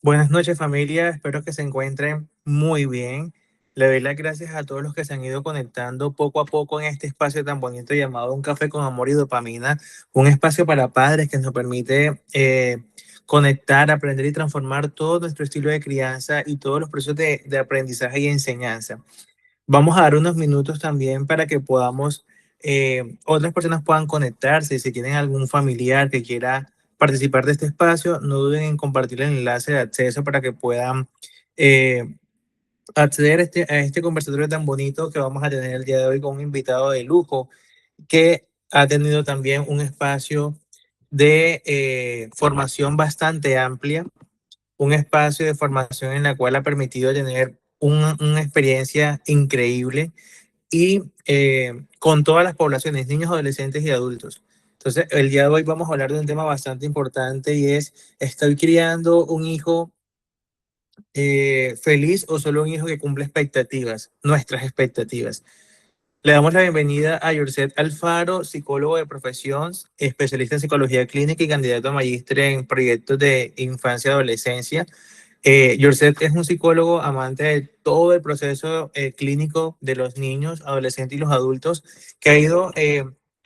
Buenas noches familia, espero que se encuentren muy bien. Le doy las gracias a todos los que se han ido conectando poco a poco en este espacio tan bonito llamado Un Café con Amor y Dopamina, un espacio para padres que nos permite conectar, aprender y transformar todo nuestro estilo de crianza y todos los procesos de aprendizaje y enseñanza. Vamos a dar unos minutos también para que podamos, otras personas puedan conectarse. Si tienen algún familiar que quiera participar de este espacio, no duden en compartir el enlace de acceso para que puedan eh, acceder a este conversatorio tan bonito que vamos a tener el día de hoy con un invitado de lujo que ha tenido también un espacio de formación bastante amplia, un espacio de formación en la cual ha permitido tener una experiencia increíble y con todas las poblaciones, niños, adolescentes y adultos. Entonces, el día de hoy vamos a hablar de un tema bastante importante y es, ¿estoy criando un hijo feliz o solo un hijo que cumple expectativas, nuestras expectativas? Le damos la bienvenida a Yorcet Alfaro, psicólogo de profesión, especialista en psicología clínica y candidato a magíster en proyectos de infancia y adolescencia. Yorcet es un psicólogo amante de todo el proceso clínico de los niños, adolescentes y los adultos, que ha ido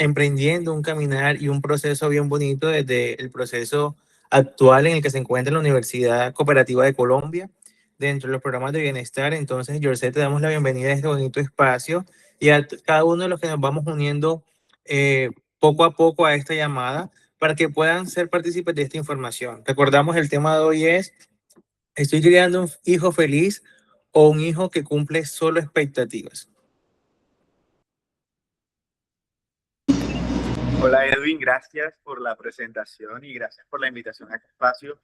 emprendiendo un caminar y un proceso bien bonito desde el proceso actual en el que se encuentra en la Universidad Cooperativa de Colombia, dentro de los programas de bienestar. Entonces, Yorcet, te damos la bienvenida a este bonito espacio y a cada uno de los que nos vamos uniendo poco a poco a esta llamada para que puedan ser partícipes de esta información. Recordamos, el tema de hoy es: ¿estoy criando un hijo feliz o un hijo que cumple solo expectativas? Hola Edwin, gracias por la presentación y gracias por la invitación a este espacio.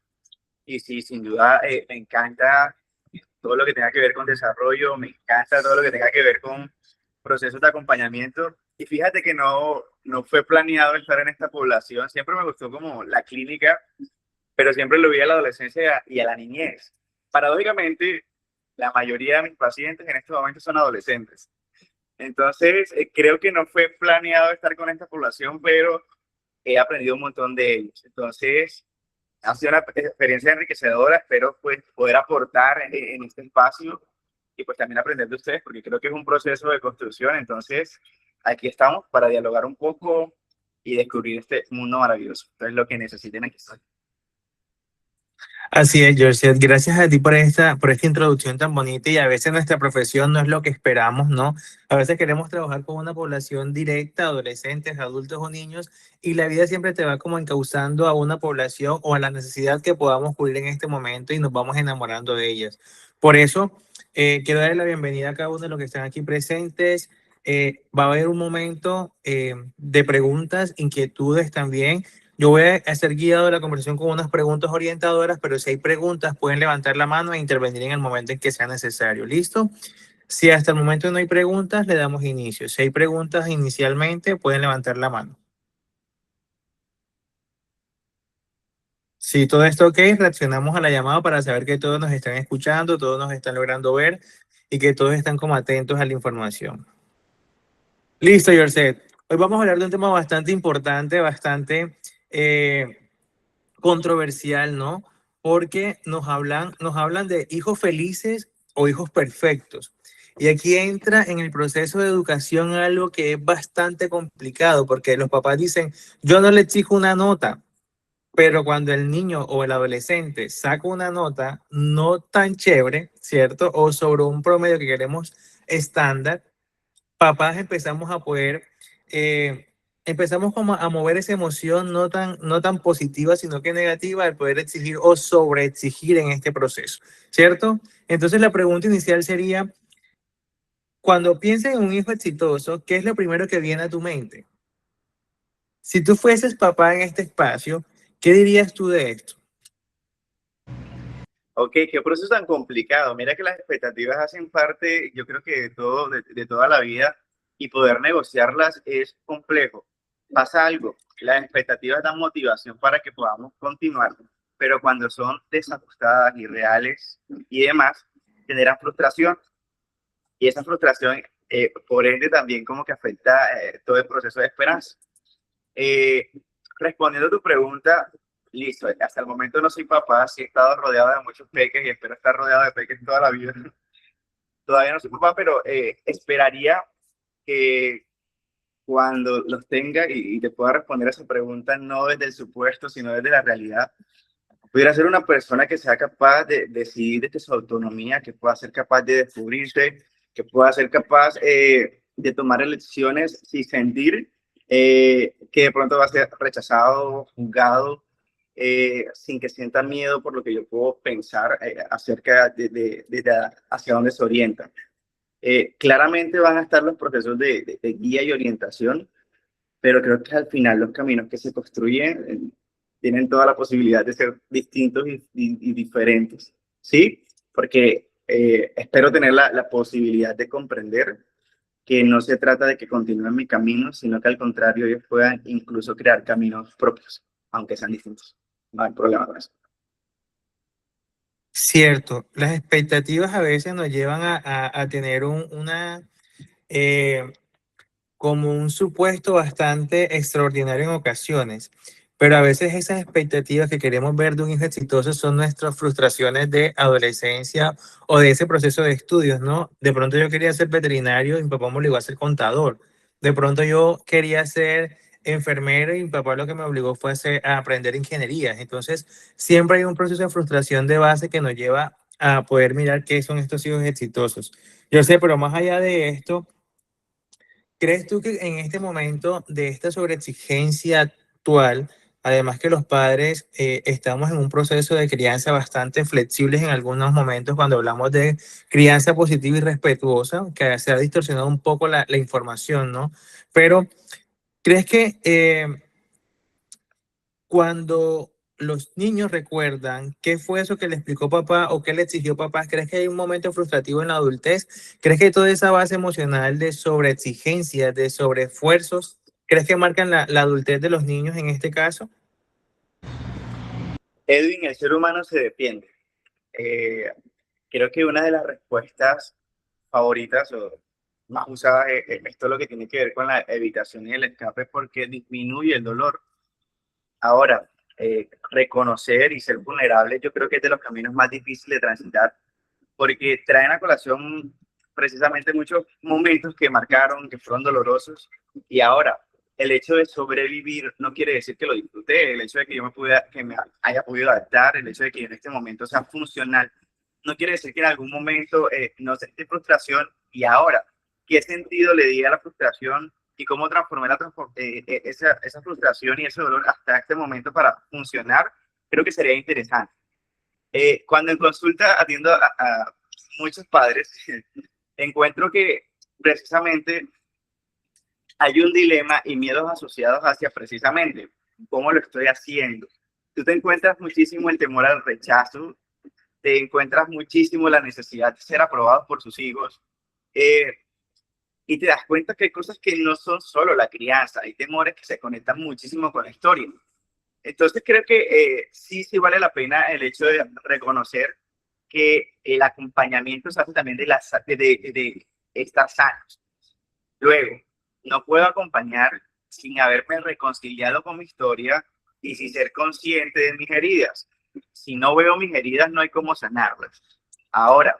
Y sí, sin duda me encanta todo lo que tenga que ver con desarrollo, me encanta todo lo que tenga que ver con procesos de acompañamiento. Y fíjate que no fue planeado estar en esta población, siempre me gustó como la clínica, pero siempre lo vi a la adolescencia y a la niñez. Paradójicamente, la mayoría de mis pacientes en estos momentos son adolescentes. Entonces, creo que no fue planeado estar con esta población, pero he aprendido un montón de ellos. Entonces, ha sido una experiencia enriquecedora. Espero pues poder aportar en este espacio y pues también aprender de ustedes, porque creo que es un proceso de construcción. Entonces, aquí estamos para dialogar un poco y descubrir este mundo maravilloso. Entonces, lo que necesiten, aquí estoy. Así es, George. Gracias a ti por esta introducción tan bonita, y a veces nuestra profesión no es lo que esperamos, ¿no? A veces queremos trabajar con una población directa, adolescentes, adultos o niños, y la vida siempre te va como encauzando a una población o a la necesidad que podamos cubrir en este momento y nos vamos enamorando de ellas. Por eso, quiero darle la bienvenida a cada uno de los que están aquí presentes. Va a haber un momento de preguntas, inquietudes también. Yo voy a ser guiado de la conversación con unas preguntas orientadoras, pero si hay preguntas, pueden levantar la mano e intervenir en el momento en que sea necesario. ¿Listo? Si hasta el momento no hay preguntas, le damos inicio. Si hay preguntas inicialmente, pueden levantar la mano. Si todo está ok, reaccionamos a la llamada para saber que todos nos están escuchando, todos nos están logrando ver y que todos están como atentos a la información. Listo, Yorcet. Hoy vamos a hablar de un tema bastante importante, bastante controversial, ¿no? Porque nos hablan de hijos felices o hijos perfectos. Y aquí entra en el proceso de educación algo que es bastante complicado, porque los papás dicen, yo no le exijo una nota, pero cuando el niño o el adolescente saca una nota no tan chévere, ¿cierto? O sobre un promedio que queremos estándar, papás empezamos a poder, empezamos como a mover esa emoción no tan positiva, sino que negativa, al poder exigir o sobreexigir en este proceso, ¿cierto? Entonces la pregunta inicial sería, cuando piensas en un hijo exitoso, ¿qué es lo primero que viene a tu mente? Si tú fueses papá en este espacio, ¿qué dirías tú de esto? Ok, qué proceso tan complicado. Mira que las expectativas hacen parte, yo creo que de todo, de toda la vida, y poder negociarlas es complejo. Pasa algo, las expectativas dan motivación para que podamos continuar, pero cuando son desajustadas, irreales y demás, generan frustración, y esa frustración, por ende, también como que afecta todo el proceso de esperanza. Eh, Respondiendo a tu pregunta, listo, hasta el momento no soy papá, sí he estado rodeado de muchos peques y espero estar rodeado de peques toda la vida. Todavía no soy papá, pero esperaría que cuando los tenga y te pueda responder a esa pregunta no desde el supuesto, sino desde la realidad, pudiera ser una persona que sea capaz de decidir desde su autonomía, que pueda ser capaz de descubrirse, que pueda ser capaz de tomar elecciones sin sentir que de pronto va a ser rechazado, juzgado, sin que sienta miedo por lo que yo puedo pensar acerca de hacia dónde se orienta. Claramente van a estar los procesos de guía y orientación, pero creo que al final los caminos que se construyen tienen toda la posibilidad de ser distintos y diferentes, ¿sí? Porque espero tener la posibilidad de comprender que no se trata de que continúen mi camino, sino que al contrario ellos puedan incluso crear caminos propios, aunque sean distintos. No hay problema con eso. Cierto, las expectativas a veces nos llevan a tener eh, como un supuesto bastante extraordinario en ocasiones, pero a veces esas expectativas que queremos ver de un hijo exitoso son nuestras frustraciones de adolescencia o de ese proceso de estudios, ¿no? De pronto yo quería ser veterinario y mi papá me obligó a ser contador. De pronto yo quería ser enfermero y mi papá lo que me obligó fue a aprender ingeniería. Entonces, siempre hay un proceso de frustración de base que nos lleva a poder mirar qué son estos hijos exitosos. Yo sé, pero más allá de esto, ¿crees tú que en este momento de esta sobreexigencia actual, además que los padres estamos en un proceso de crianza bastante flexibles en algunos momentos cuando hablamos de crianza positiva y respetuosa, que se ha distorsionado un poco la información, ¿no? Pero, ¿crees que cuando los niños recuerdan qué fue eso que le explicó papá o qué le exigió papá, crees que hay un momento frustrativo en la adultez? ¿Crees que toda esa base emocional de sobreexigencia, de sobreesfuerzos, crees que marcan la adultez de los niños en este caso? Edwin, el ser humano se defiende. Eh, Creo que una de las respuestas favoritas o más usadas es todo lo que tiene que ver con la evitación y el escape porque disminuye el dolor. Ahora, reconocer y ser vulnerable yo creo que es de los caminos más difíciles de transitar porque traen a colación precisamente muchos momentos que marcaron, que fueron dolorosos y ahora el hecho de sobrevivir no quiere decir que lo disfruté, el hecho de que yo que me haya podido adaptar, el hecho de que yo en este momento sea funcional no quiere decir que en algún momento no sentí frustración y ahora, ¿qué sentido le di a la frustración y cómo transformé esa frustración y ese dolor hasta este momento para funcionar? Creo que sería interesante. Cuando en consulta atiendo a muchos padres, encuentro que precisamente hay un dilema y miedos asociados hacia precisamente cómo lo estoy haciendo. Tú te encuentras muchísimo el temor al rechazo, te encuentras muchísimo la necesidad de ser aprobado por sus hijos eh, y te das cuenta que hay cosas que no son solo la crianza, hay temores que se conectan muchísimo con la historia. Entonces creo que sí vale la pena el hecho de reconocer que el acompañamiento se hace también de estar sanos. Luego, no puedo acompañar sin haberme reconciliado con mi historia y sin ser consciente de mis heridas. Si no veo mis heridas, no hay cómo sanarlas. Ahora,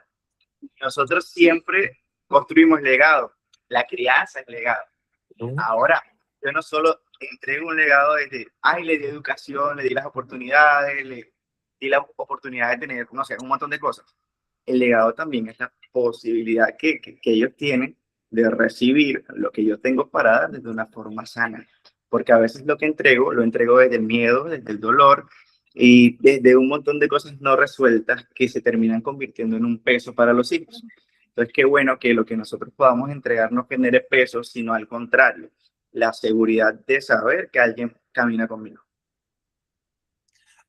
nosotros siempre construimos legado. La crianza es legado. Ahora, yo no solo entrego un legado desde, ay, le di educación, le di las oportunidades, le di la oportunidad de tener, no sé, un montón de cosas. El legado también es la posibilidad que ellos tienen de recibir lo que yo tengo para dar desde una forma sana. Porque a veces lo que entrego, lo entrego desde el miedo, desde el dolor y desde un montón de cosas no resueltas que se terminan convirtiendo en un peso para los hijos. Entonces, qué bueno que lo que nosotros podamos entregar no genere peso, sino al contrario, la seguridad de saber que alguien camina conmigo.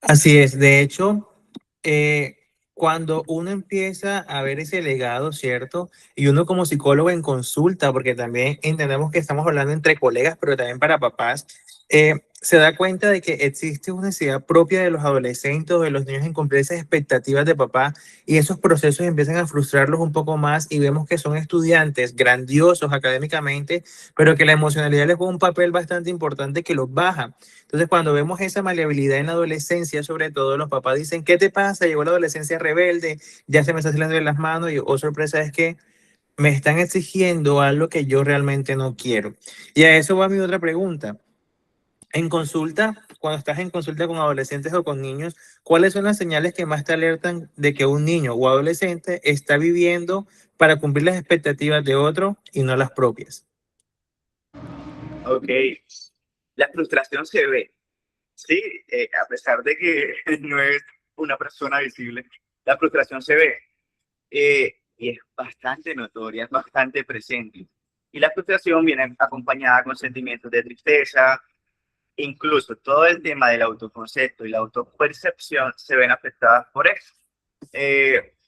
Así es, de hecho, eh, cuando uno empieza a ver ese legado, ¿cierto? Y uno como psicólogo en consulta, porque también entendemos que estamos hablando entre colegas, pero también para papás, se da cuenta de que existe una necesidad propia de los adolescentes o de los niños en cumplir esas expectativas de papá y esos procesos empiezan a frustrarlos un poco más y vemos que son estudiantes grandiosos académicamente, pero que la emocionalidad les juega un papel bastante importante que los baja. Entonces, cuando vemos esa maleabilidad en la adolescencia, sobre todo, los papás dicen, ¿qué te pasa? Llegó la adolescencia rebelde, ya se me está saliendo de las manos y, oh, sorpresa, es que me están exigiendo algo que yo realmente no quiero. Y a eso va mi otra pregunta. En consulta, cuando estás en consulta con adolescentes o con niños, ¿cuáles son las señales que más te alertan de que un niño o adolescente está viviendo para cumplir las expectativas de otro y no las propias? Ok, la frustración se ve, sí, a pesar de que no es una persona visible, la frustración se ve y es bastante notoria, es bastante presente. Y la frustración viene acompañada con sentimientos de tristeza, incluso todo el tema del autoconcepto y la autopercepción se ven afectadas por eso.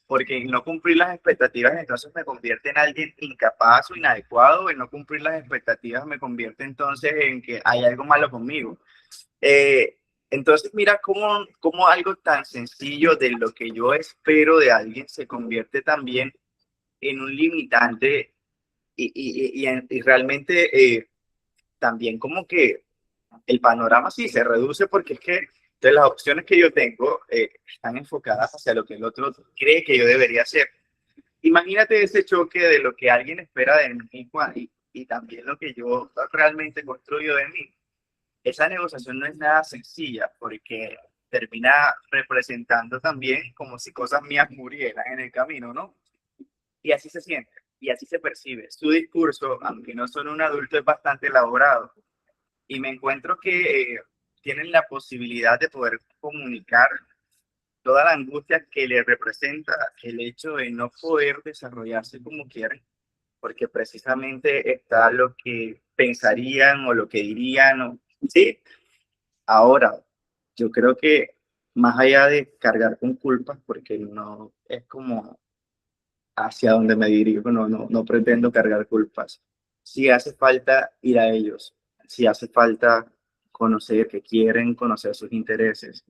Porque no cumplir las expectativas entonces me convierte en alguien incapaz o inadecuado, el no cumplir las expectativas me convierte entonces en que hay algo malo conmigo. Eh, entonces mira cómo algo tan sencillo de lo que yo espero de alguien se convierte también en un limitante y realmente también como que el panorama sí se reduce porque es que entonces, las opciones que yo tengo están enfocadas hacia lo que el otro cree que yo debería hacer. Imagínate ese choque de lo que alguien espera de mí y también lo que yo realmente construyo de mí. Esa negociación no es nada sencilla porque termina representando también como si cosas mías murieran en el camino, ¿no? Y así se siente, y así se percibe. Su discurso, aunque no son un adulto, es bastante elaborado y me encuentro que tienen la posibilidad de poder comunicar toda la angustia que le representa el hecho de no poder desarrollarse como quieren, porque precisamente está lo que pensarían o lo que dirían. Sí, ahora, yo creo que más allá de cargar con culpas, porque no es como hacia donde me dirijo, no pretendo cargar culpas. Si hace falta ir a ellos, si hace falta conocer que quieren, conocer sus intereses.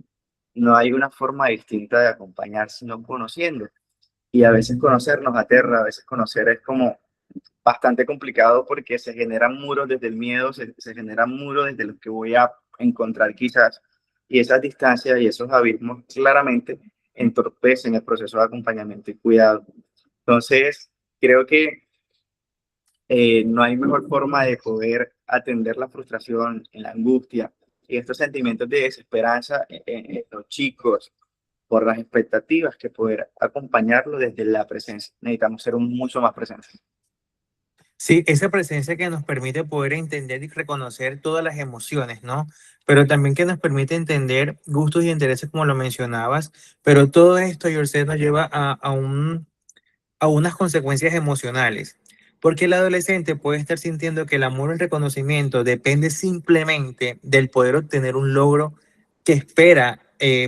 No hay una forma distinta de acompañar sino conociendo. Y a veces conocer nos aterra, a veces conocer es como bastante complicado porque se generan muros desde el miedo, se generan muros desde los que voy a encontrar quizás. Y esas distancias y esos abismos claramente entorpecen el proceso de acompañamiento y cuidado. Entonces, creo que no hay mejor forma de poder atender la frustración, en la angustia y estos sentimientos de desesperanza en los chicos por las expectativas que poder acompañarlo desde la presencia. Necesitamos ser mucho más presentes. Sí, esa presencia que nos permite poder entender y reconocer todas las emociones, ¿no? Pero también que nos permite entender gustos y intereses, como lo mencionabas. Pero todo esto, Yorcet, nos lleva a unas consecuencias emocionales. Porque el adolescente puede estar sintiendo que el amor y el reconocimiento depende simplemente del poder obtener un logro que espera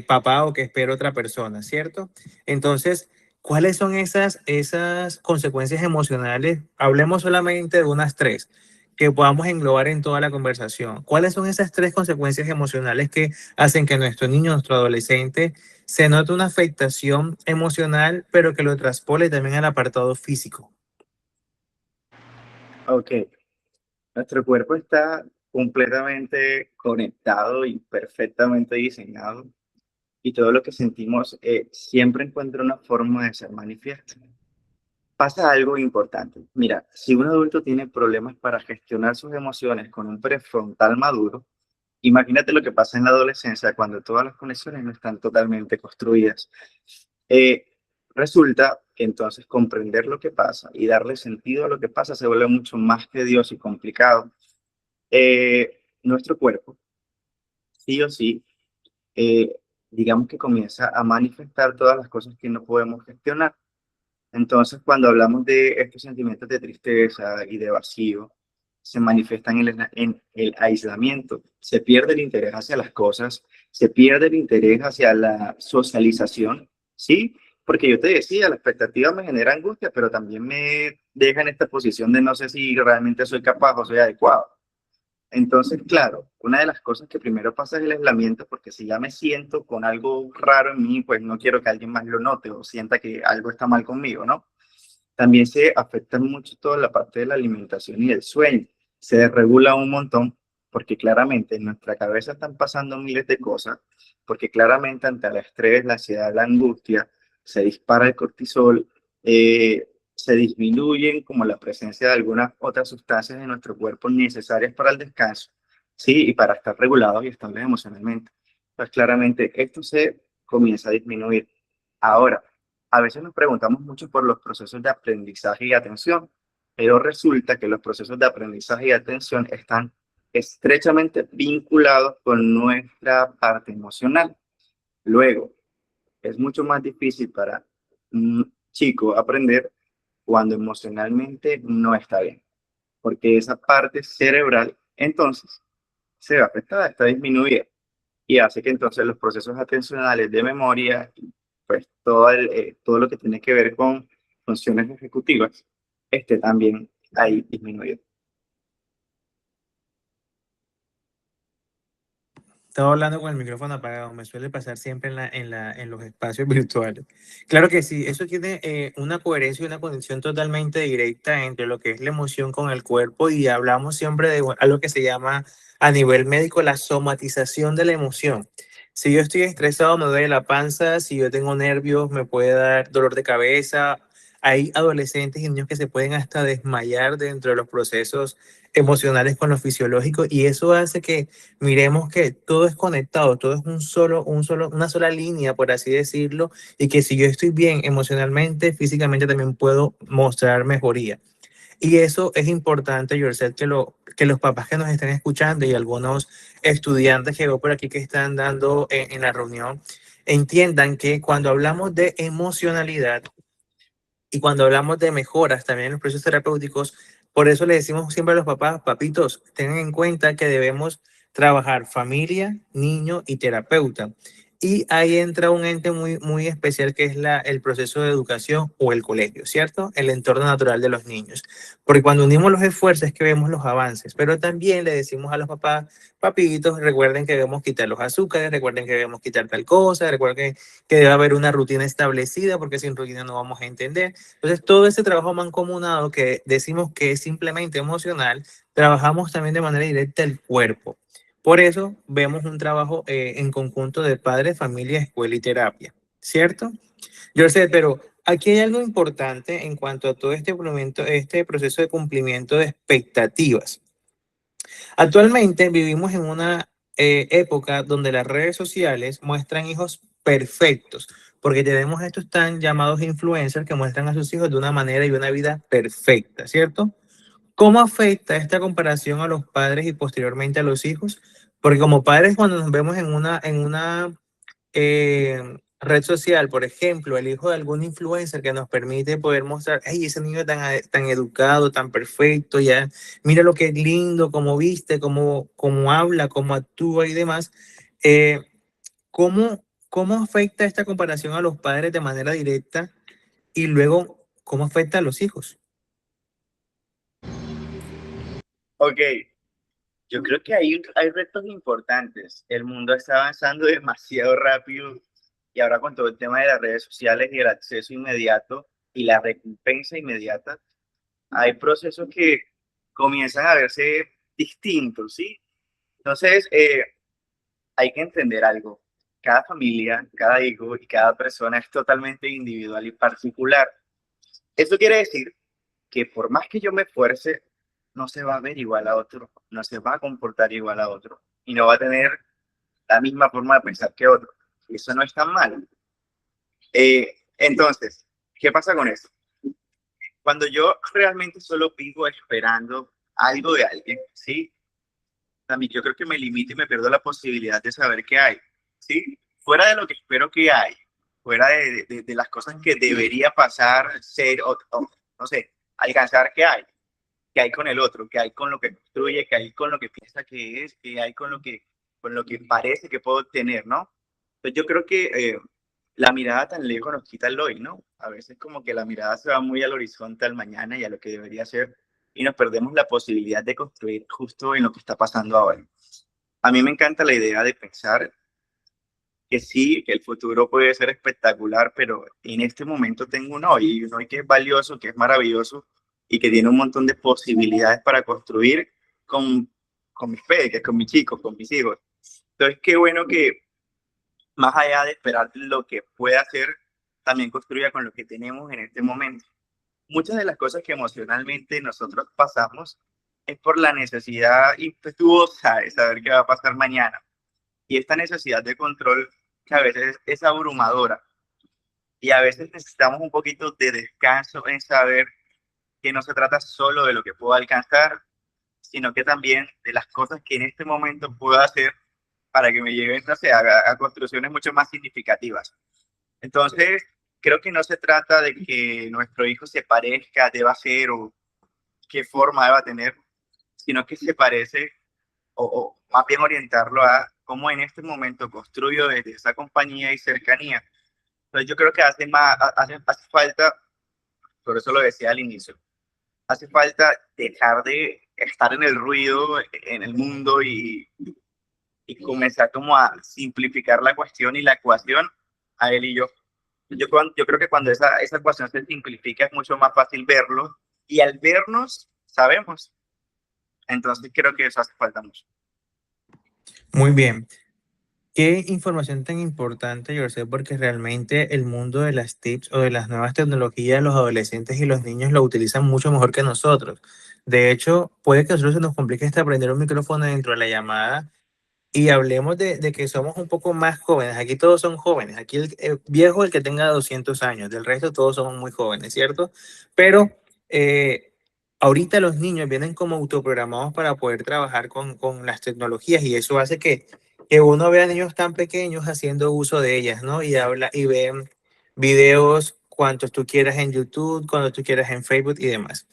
papá o que espera otra persona, ¿cierto? Entonces, ¿cuáles son esas consecuencias emocionales? Hablemos solamente de unas tres que podamos englobar en toda la conversación. ¿Cuáles son esas tres consecuencias emocionales que hacen que nuestro niño, nuestro adolescente, se nota una afectación emocional, pero que lo traspole también al apartado físico? Ok, nuestro cuerpo está completamente conectado y perfectamente diseñado y todo lo que sentimos siempre encuentra una forma de ser manifiesto. Pasa algo importante. Mira, si un adulto tiene problemas para gestionar sus emociones con un prefrontal maduro, imagínate lo que pasa en la adolescencia cuando todas las conexiones no están totalmente construidas. Eh, Resulta que entonces comprender lo que pasa y darle sentido a lo que pasa se vuelve mucho más tedioso y complicado. Nuestro cuerpo, sí o sí, eh, digamos que comienza a manifestar todas las cosas que no podemos gestionar. Entonces, cuando hablamos de estos sentimientos de tristeza y de vacío, se manifiestan en el aislamiento. Se pierde el interés hacia las cosas, se pierde el interés hacia la socialización, ¿sí? Porque yo te decía, la expectativa me genera angustia, pero también me deja en esta posición de no sé si realmente soy capaz o soy adecuado. Entonces, claro, una de las cosas que primero pasa es el aislamiento, porque si ya me siento con algo raro en mí, pues no quiero que alguien más lo note o sienta que algo está mal conmigo, ¿no? También se afecta mucho toda la parte de la alimentación y del sueño. Se desregula un montón porque claramente en nuestra cabeza están pasando miles de cosas, porque claramente ante el estrés, la ansiedad, la angustia, se dispara el cortisol, se disminuyen como la presencia de algunas otras sustancias en nuestro cuerpo necesarias para el descanso, ¿sí? Y para estar regulados y estables emocionalmente. Pues claramente esto se comienza a disminuir. Ahora, a veces nos preguntamos mucho por los procesos de aprendizaje y atención, pero resulta que los procesos de aprendizaje y atención están estrechamente vinculados con nuestra parte emocional. Luego, es mucho más difícil para un chico aprender cuando emocionalmente no está bien, porque esa parte cerebral entonces se ve afectada, está disminuida y hace que entonces los procesos atencionales de memoria, pues todo lo que tiene que ver con funciones ejecutivas, esté también ahí disminuido. Estaba hablando con el micrófono apagado, me suele pasar siempre en los espacios virtuales. Claro que sí, eso tiene una coherencia y una conexión totalmente directa entre lo que es la emoción con el cuerpo y hablamos siempre de algo que se llama a nivel médico la somatización de la emoción. Si yo estoy estresado, me duele la panza, si yo tengo nervios, me puede dar dolor de cabeza. Hay adolescentes y niños que se pueden hasta desmayar dentro de los procesos emocionales con lo fisiológico y eso hace que miremos que todo es conectado, todo es una sola línea, por así decirlo, y que si yo estoy bien emocionalmente, físicamente también puedo mostrar mejoría. Y eso es importante, yo sé que los papás que nos están escuchando y algunos estudiantes que veo por aquí que están dando en la reunión, entiendan que cuando hablamos de emocionalidad, y cuando hablamos de mejoras también en los procesos terapéuticos, por eso le decimos siempre a los papás, papitos, tengan en cuenta que debemos trabajar familia, niño y terapeuta. Y ahí entra un ente muy especial que es el proceso de educación o el colegio, ¿cierto? El entorno natural de los niños. Porque cuando unimos los esfuerzos es que vemos los avances, pero también le decimos a los papás, papitos, recuerden que debemos quitar los azúcares, recuerden que debemos quitar tal cosa, recuerden que debe haber una rutina establecida porque sin rutina no vamos a entender. Entonces, todo ese trabajo mancomunado que decimos que es simplemente emocional, trabajamos también de manera directa el cuerpo. Por eso vemos un trabajo en conjunto de padres, familia, escuela y terapia, ¿cierto? Yo sé, pero aquí hay algo importante en cuanto a todo este proceso de cumplimiento de expectativas. Actualmente vivimos en una época donde las redes sociales muestran hijos perfectos, porque tenemos estos tan llamados influencers que muestran a sus hijos de una manera y una vida perfecta, ¿cierto? ¿Cómo afecta esta comparación a los padres y posteriormente a los hijos? Porque como padres, cuando nos vemos en una red social, por ejemplo, el hijo de algún influencer que nos permite poder mostrar, hey, ese niño tan educado, tan perfecto, ya, mira lo que es lindo, cómo viste, cómo habla, cómo actúa y demás. Eh, ¿cómo afecta esta comparación a los padres de manera directa y luego cómo afecta a los hijos? Ok, yo creo que hay retos importantes. El mundo está avanzando demasiado rápido y ahora con todo el tema de las redes sociales y el acceso inmediato y la recompensa inmediata, hay procesos que comienzan a verse distintos, ¿sí? Entonces, hay que entender algo. Cada familia, cada hijo y cada persona es totalmente individual y particular. Eso quiere decir que por más que yo me esfuerce, no se va a ver igual a otro, no se va a comportar igual a otro y no va a tener la misma forma de pensar que otro. Y eso no es tan mal. Entonces, ¿qué pasa con eso? Cuando yo realmente solo vivo esperando algo de alguien, ¿sí? También yo creo que me limito y me pierdo la posibilidad de saber qué hay, ¿sí? Fuera de lo que espero que hay, fuera de las cosas que debería pasar, ser o, no sé, alcanzar qué hay con el otro, qué hay con lo que construye, qué hay con lo que piensa que es, qué hay con lo que parece que puedo tener, ¿no? Entonces yo creo que la mirada tan lejos nos quita el hoy, ¿no? A veces como que la mirada se va muy al horizonte, al mañana y a lo que debería ser. y nos perdemos la posibilidad de construir justo en lo que está pasando ahora. A mí me encanta la idea de pensar que sí, que el futuro puede ser espectacular, pero en este momento tengo un hoy que es valioso, que es maravilloso y que tiene un montón de posibilidades para construir con, con mis peques, con mis chicos, con mis hijos. Entonces, qué bueno que más allá de esperar lo que pueda hacer, también construya con lo que tenemos en este momento. Muchas de las cosas que emocionalmente nosotros pasamos es por la necesidad impetuosa de saber qué va a pasar mañana. Y esta necesidad de control que a veces es abrumadora y a veces necesitamos un poquito de descanso en saber que no se trata solo de lo que puedo alcanzar, sino que también de las cosas que en este momento puedo hacer para que me lleven, no sé, a construcciones mucho más significativas. Entonces, creo que no se trata de que nuestro hijo se parezca, deba ser o qué forma deba tener, sino que se parece o más bien orientarlo a cómo en este momento construyo desde esa compañía y cercanía. Entonces yo creo que hace falta, por eso lo decía al inicio, hace falta dejar de estar en el ruido, en el mundo y comenzar como a simplificar la cuestión y la ecuación a él y yo. Yo creo que cuando esa ecuación se simplifica es mucho más fácil verlo y al vernos sabemos. Entonces creo que eso hace falta mucho. Muy bien. Qué información tan importante, yo sé, porque realmente el mundo de las TICs o de las nuevas tecnologías, los adolescentes y los niños lo utilizan mucho mejor que nosotros. De hecho, puede que a nosotros se nos complique hasta aprender un micrófono dentro de la llamada y hablemos de que somos un poco más jóvenes. Aquí todos son jóvenes. Aquí el viejo, el que tenga 200 años. Del resto, todos somos muy jóvenes, ¿cierto? Pero ahorita los niños vienen como autoprogramados para poder trabajar con las tecnologías y eso hace que uno vea niños tan pequeños haciendo uso de ellas, ¿no? Y habla y ven videos cuantos tú quieras en YouTube, cuando tú quieras en Facebook y demás.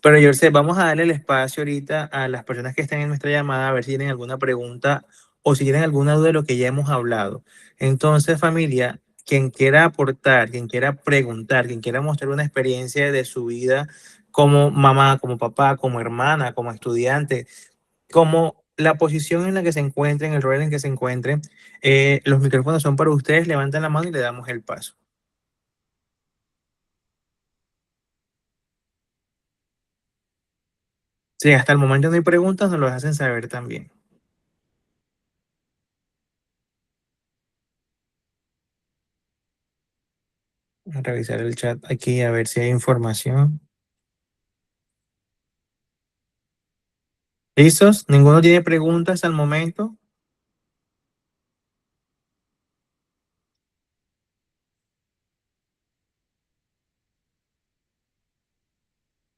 Pero yo sé, vamos a darle el espacio ahorita a las personas que están en nuestra llamada a ver si tienen alguna pregunta o si tienen alguna duda de lo que ya hemos hablado. Entonces, familia, quien quiera aportar, quien quiera preguntar, quien quiera mostrar una experiencia de su vida como mamá, como papá, como hermana, como estudiante, como la posición en la que se encuentren, el rol en que se encuentren, los micrófonos son para ustedes, levanten la mano y le damos el paso. Si hasta el momento no hay preguntas, nos lo hacen saber también. A revisar el chat aquí a ver si hay información. ¿Listos? ¿Ninguno tiene preguntas al momento?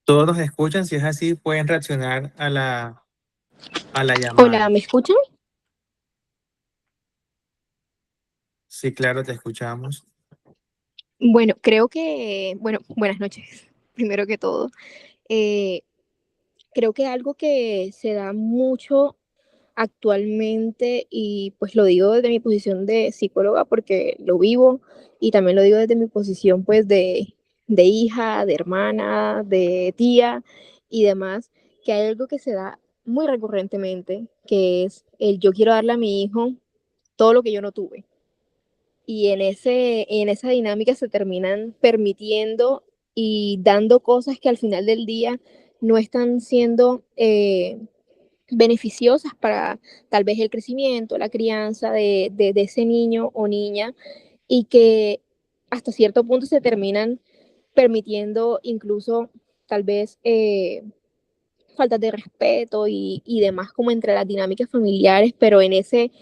¿Todos nos escuchan? Si es así, pueden reaccionar a la Hola, llamada. ¿me escuchan? Sí, claro, te escuchamos. Bueno, creo que, bueno, buenas noches, primero que todo. Eh, Creo que algo que se da mucho actualmente, y pues lo digo desde mi posición de psicóloga porque lo vivo, y también lo digo desde mi posición pues de hija, de hermana, de tía y demás, que hay algo que se da muy recurrentemente, que es el yo quiero darle a mi hijo todo lo que yo no tuve. Y en esa dinámica se terminan permitiendo y dando cosas que al final del día no están siendo beneficiosas para tal vez el crecimiento, la crianza de ese niño o niña, y que hasta cierto punto se terminan permitiendo incluso tal vez faltas de respeto y demás como entre las dinámicas familiares, pero en ese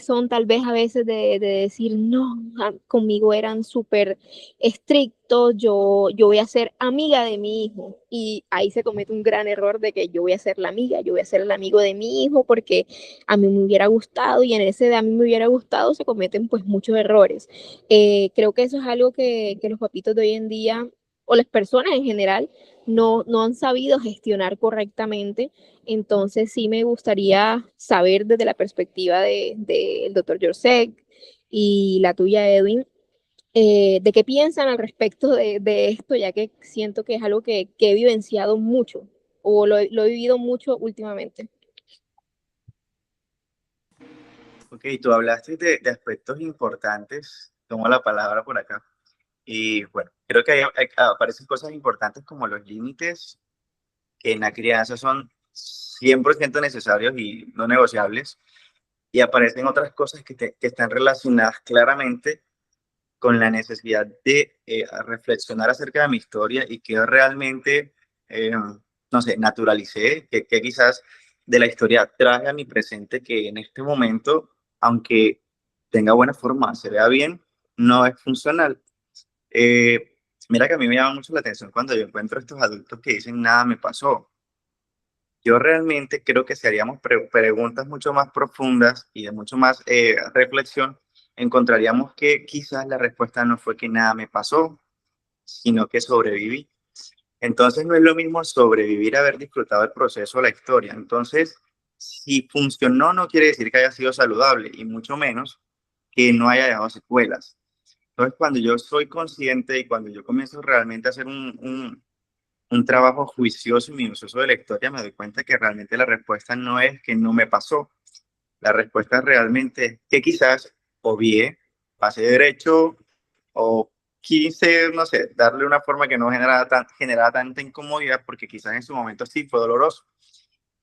son tal vez a veces de decir, no, conmigo eran súper estrictos, yo voy a ser amiga de mi hijo. Y ahí se comete un gran error de que yo voy a ser la amiga, yo voy a ser el amigo de mi hijo porque a mí me hubiera gustado, y en ese de a mí me hubiera gustado se cometen pues muchos errores. Creo que eso es algo que los papitos de hoy en día, o las personas en general, no han sabido gestionar correctamente. Entonces sí me gustaría saber desde la perspectiva del doctor Jorsek y la tuya, Edwin, de qué piensan al respecto de esto, ya que siento que es algo que he vivenciado mucho o lo he vivido mucho últimamente. Ok, tú hablaste de aspectos importantes, tomo la palabra por acá. Y bueno, creo que aparecen cosas importantes como los límites, que en la crianza son 100% necesarios y no negociables. Y aparecen otras cosas que están relacionadas claramente con la necesidad de reflexionar acerca de mi historia y que realmente, no sé, naturalicé, que quizás de la historia traje a mi presente, que en este momento, aunque tenga buena forma, se vea bien, no es funcional. Mira que a mí me llama mucho la atención cuando yo encuentro estos adultos que dicen nada me pasó. Yo realmente creo que si haríamos preguntas mucho más profundas y de mucho más reflexión, encontraríamos que quizás la respuesta no fue que nada me pasó, sino que sobreviví. Entonces no es lo mismo sobrevivir a haber disfrutado el proceso o la historia. Entonces, si funcionó no quiere decir que haya sido saludable y mucho menos que no haya dejado secuelas. Entonces, cuando yo soy consciente y cuando yo comienzo realmente a hacer un trabajo juicioso y minucioso de la historia, me doy cuenta que realmente la respuesta no es que no me pasó. La respuesta realmente es que quizás obvié, pasé derecho o quise, no sé, darle una forma que no generara tanta incomodidad porque quizás en su momento sí fue doloroso.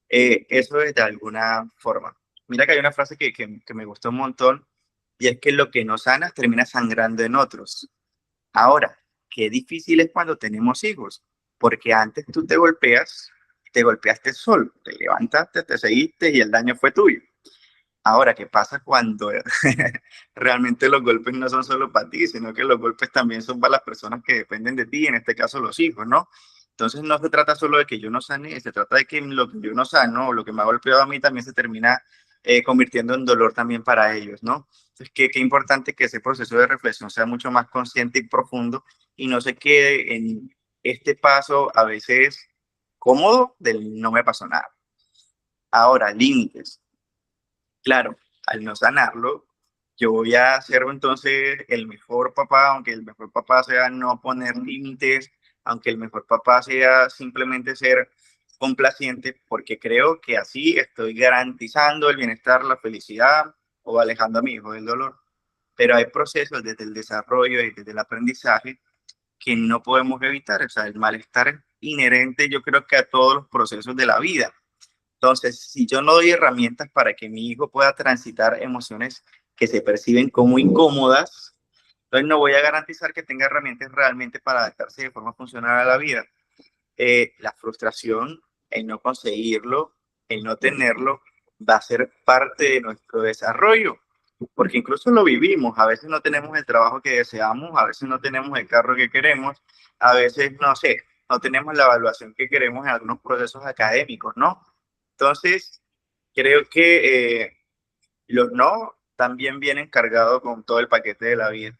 Eso es de alguna forma. Mira que hay una frase que me gustó un montón y es que lo que no sanas termina sangrando en otros. Ahora, qué difícil es cuando tenemos hijos, porque antes tú te golpeaste solo, te levantaste, te seguiste y el daño fue tuyo. Ahora, ¿qué pasa cuando realmente los golpes no son solo para ti, sino que los golpes también son para las personas que dependen de ti, en este caso los hijos, ¿no? Entonces no se trata solo de que yo no sane, se trata de que lo que yo no sano o lo que me ha golpeado a mí también se termina convirtiendo en dolor también para ellos, ¿no? Entonces, qué importante que ese proceso de reflexión sea mucho más consciente y profundo y no se quede en este paso a veces cómodo del no me pasó nada. Ahora, límites. Claro, al no sanarlo, yo voy a ser entonces el mejor papá, aunque el mejor papá sea no poner límites, aunque el mejor papá sea simplemente ser complaciente, porque creo que así estoy garantizando el bienestar, la felicidad o alejando a mi hijo del dolor. Pero hay procesos desde el desarrollo y desde el aprendizaje que no podemos evitar. O sea, el malestar es inherente, yo creo que a todos los procesos de la vida. Entonces, si yo no doy herramientas para que mi hijo pueda transitar emociones que se perciben como incómodas, entonces no voy a garantizar que tenga herramientas realmente para adaptarse de forma funcional a la vida. La frustración, el no conseguirlo, el no tenerlo, va a ser parte de nuestro desarrollo, porque incluso lo vivimos. A veces no tenemos el trabajo que deseamos, a veces no tenemos el carro que queremos, a veces, no sé, no tenemos la evaluación que queremos en algunos procesos académicos, ¿no? Entonces, creo que los no también vienen cargados con todo el paquete de la vida.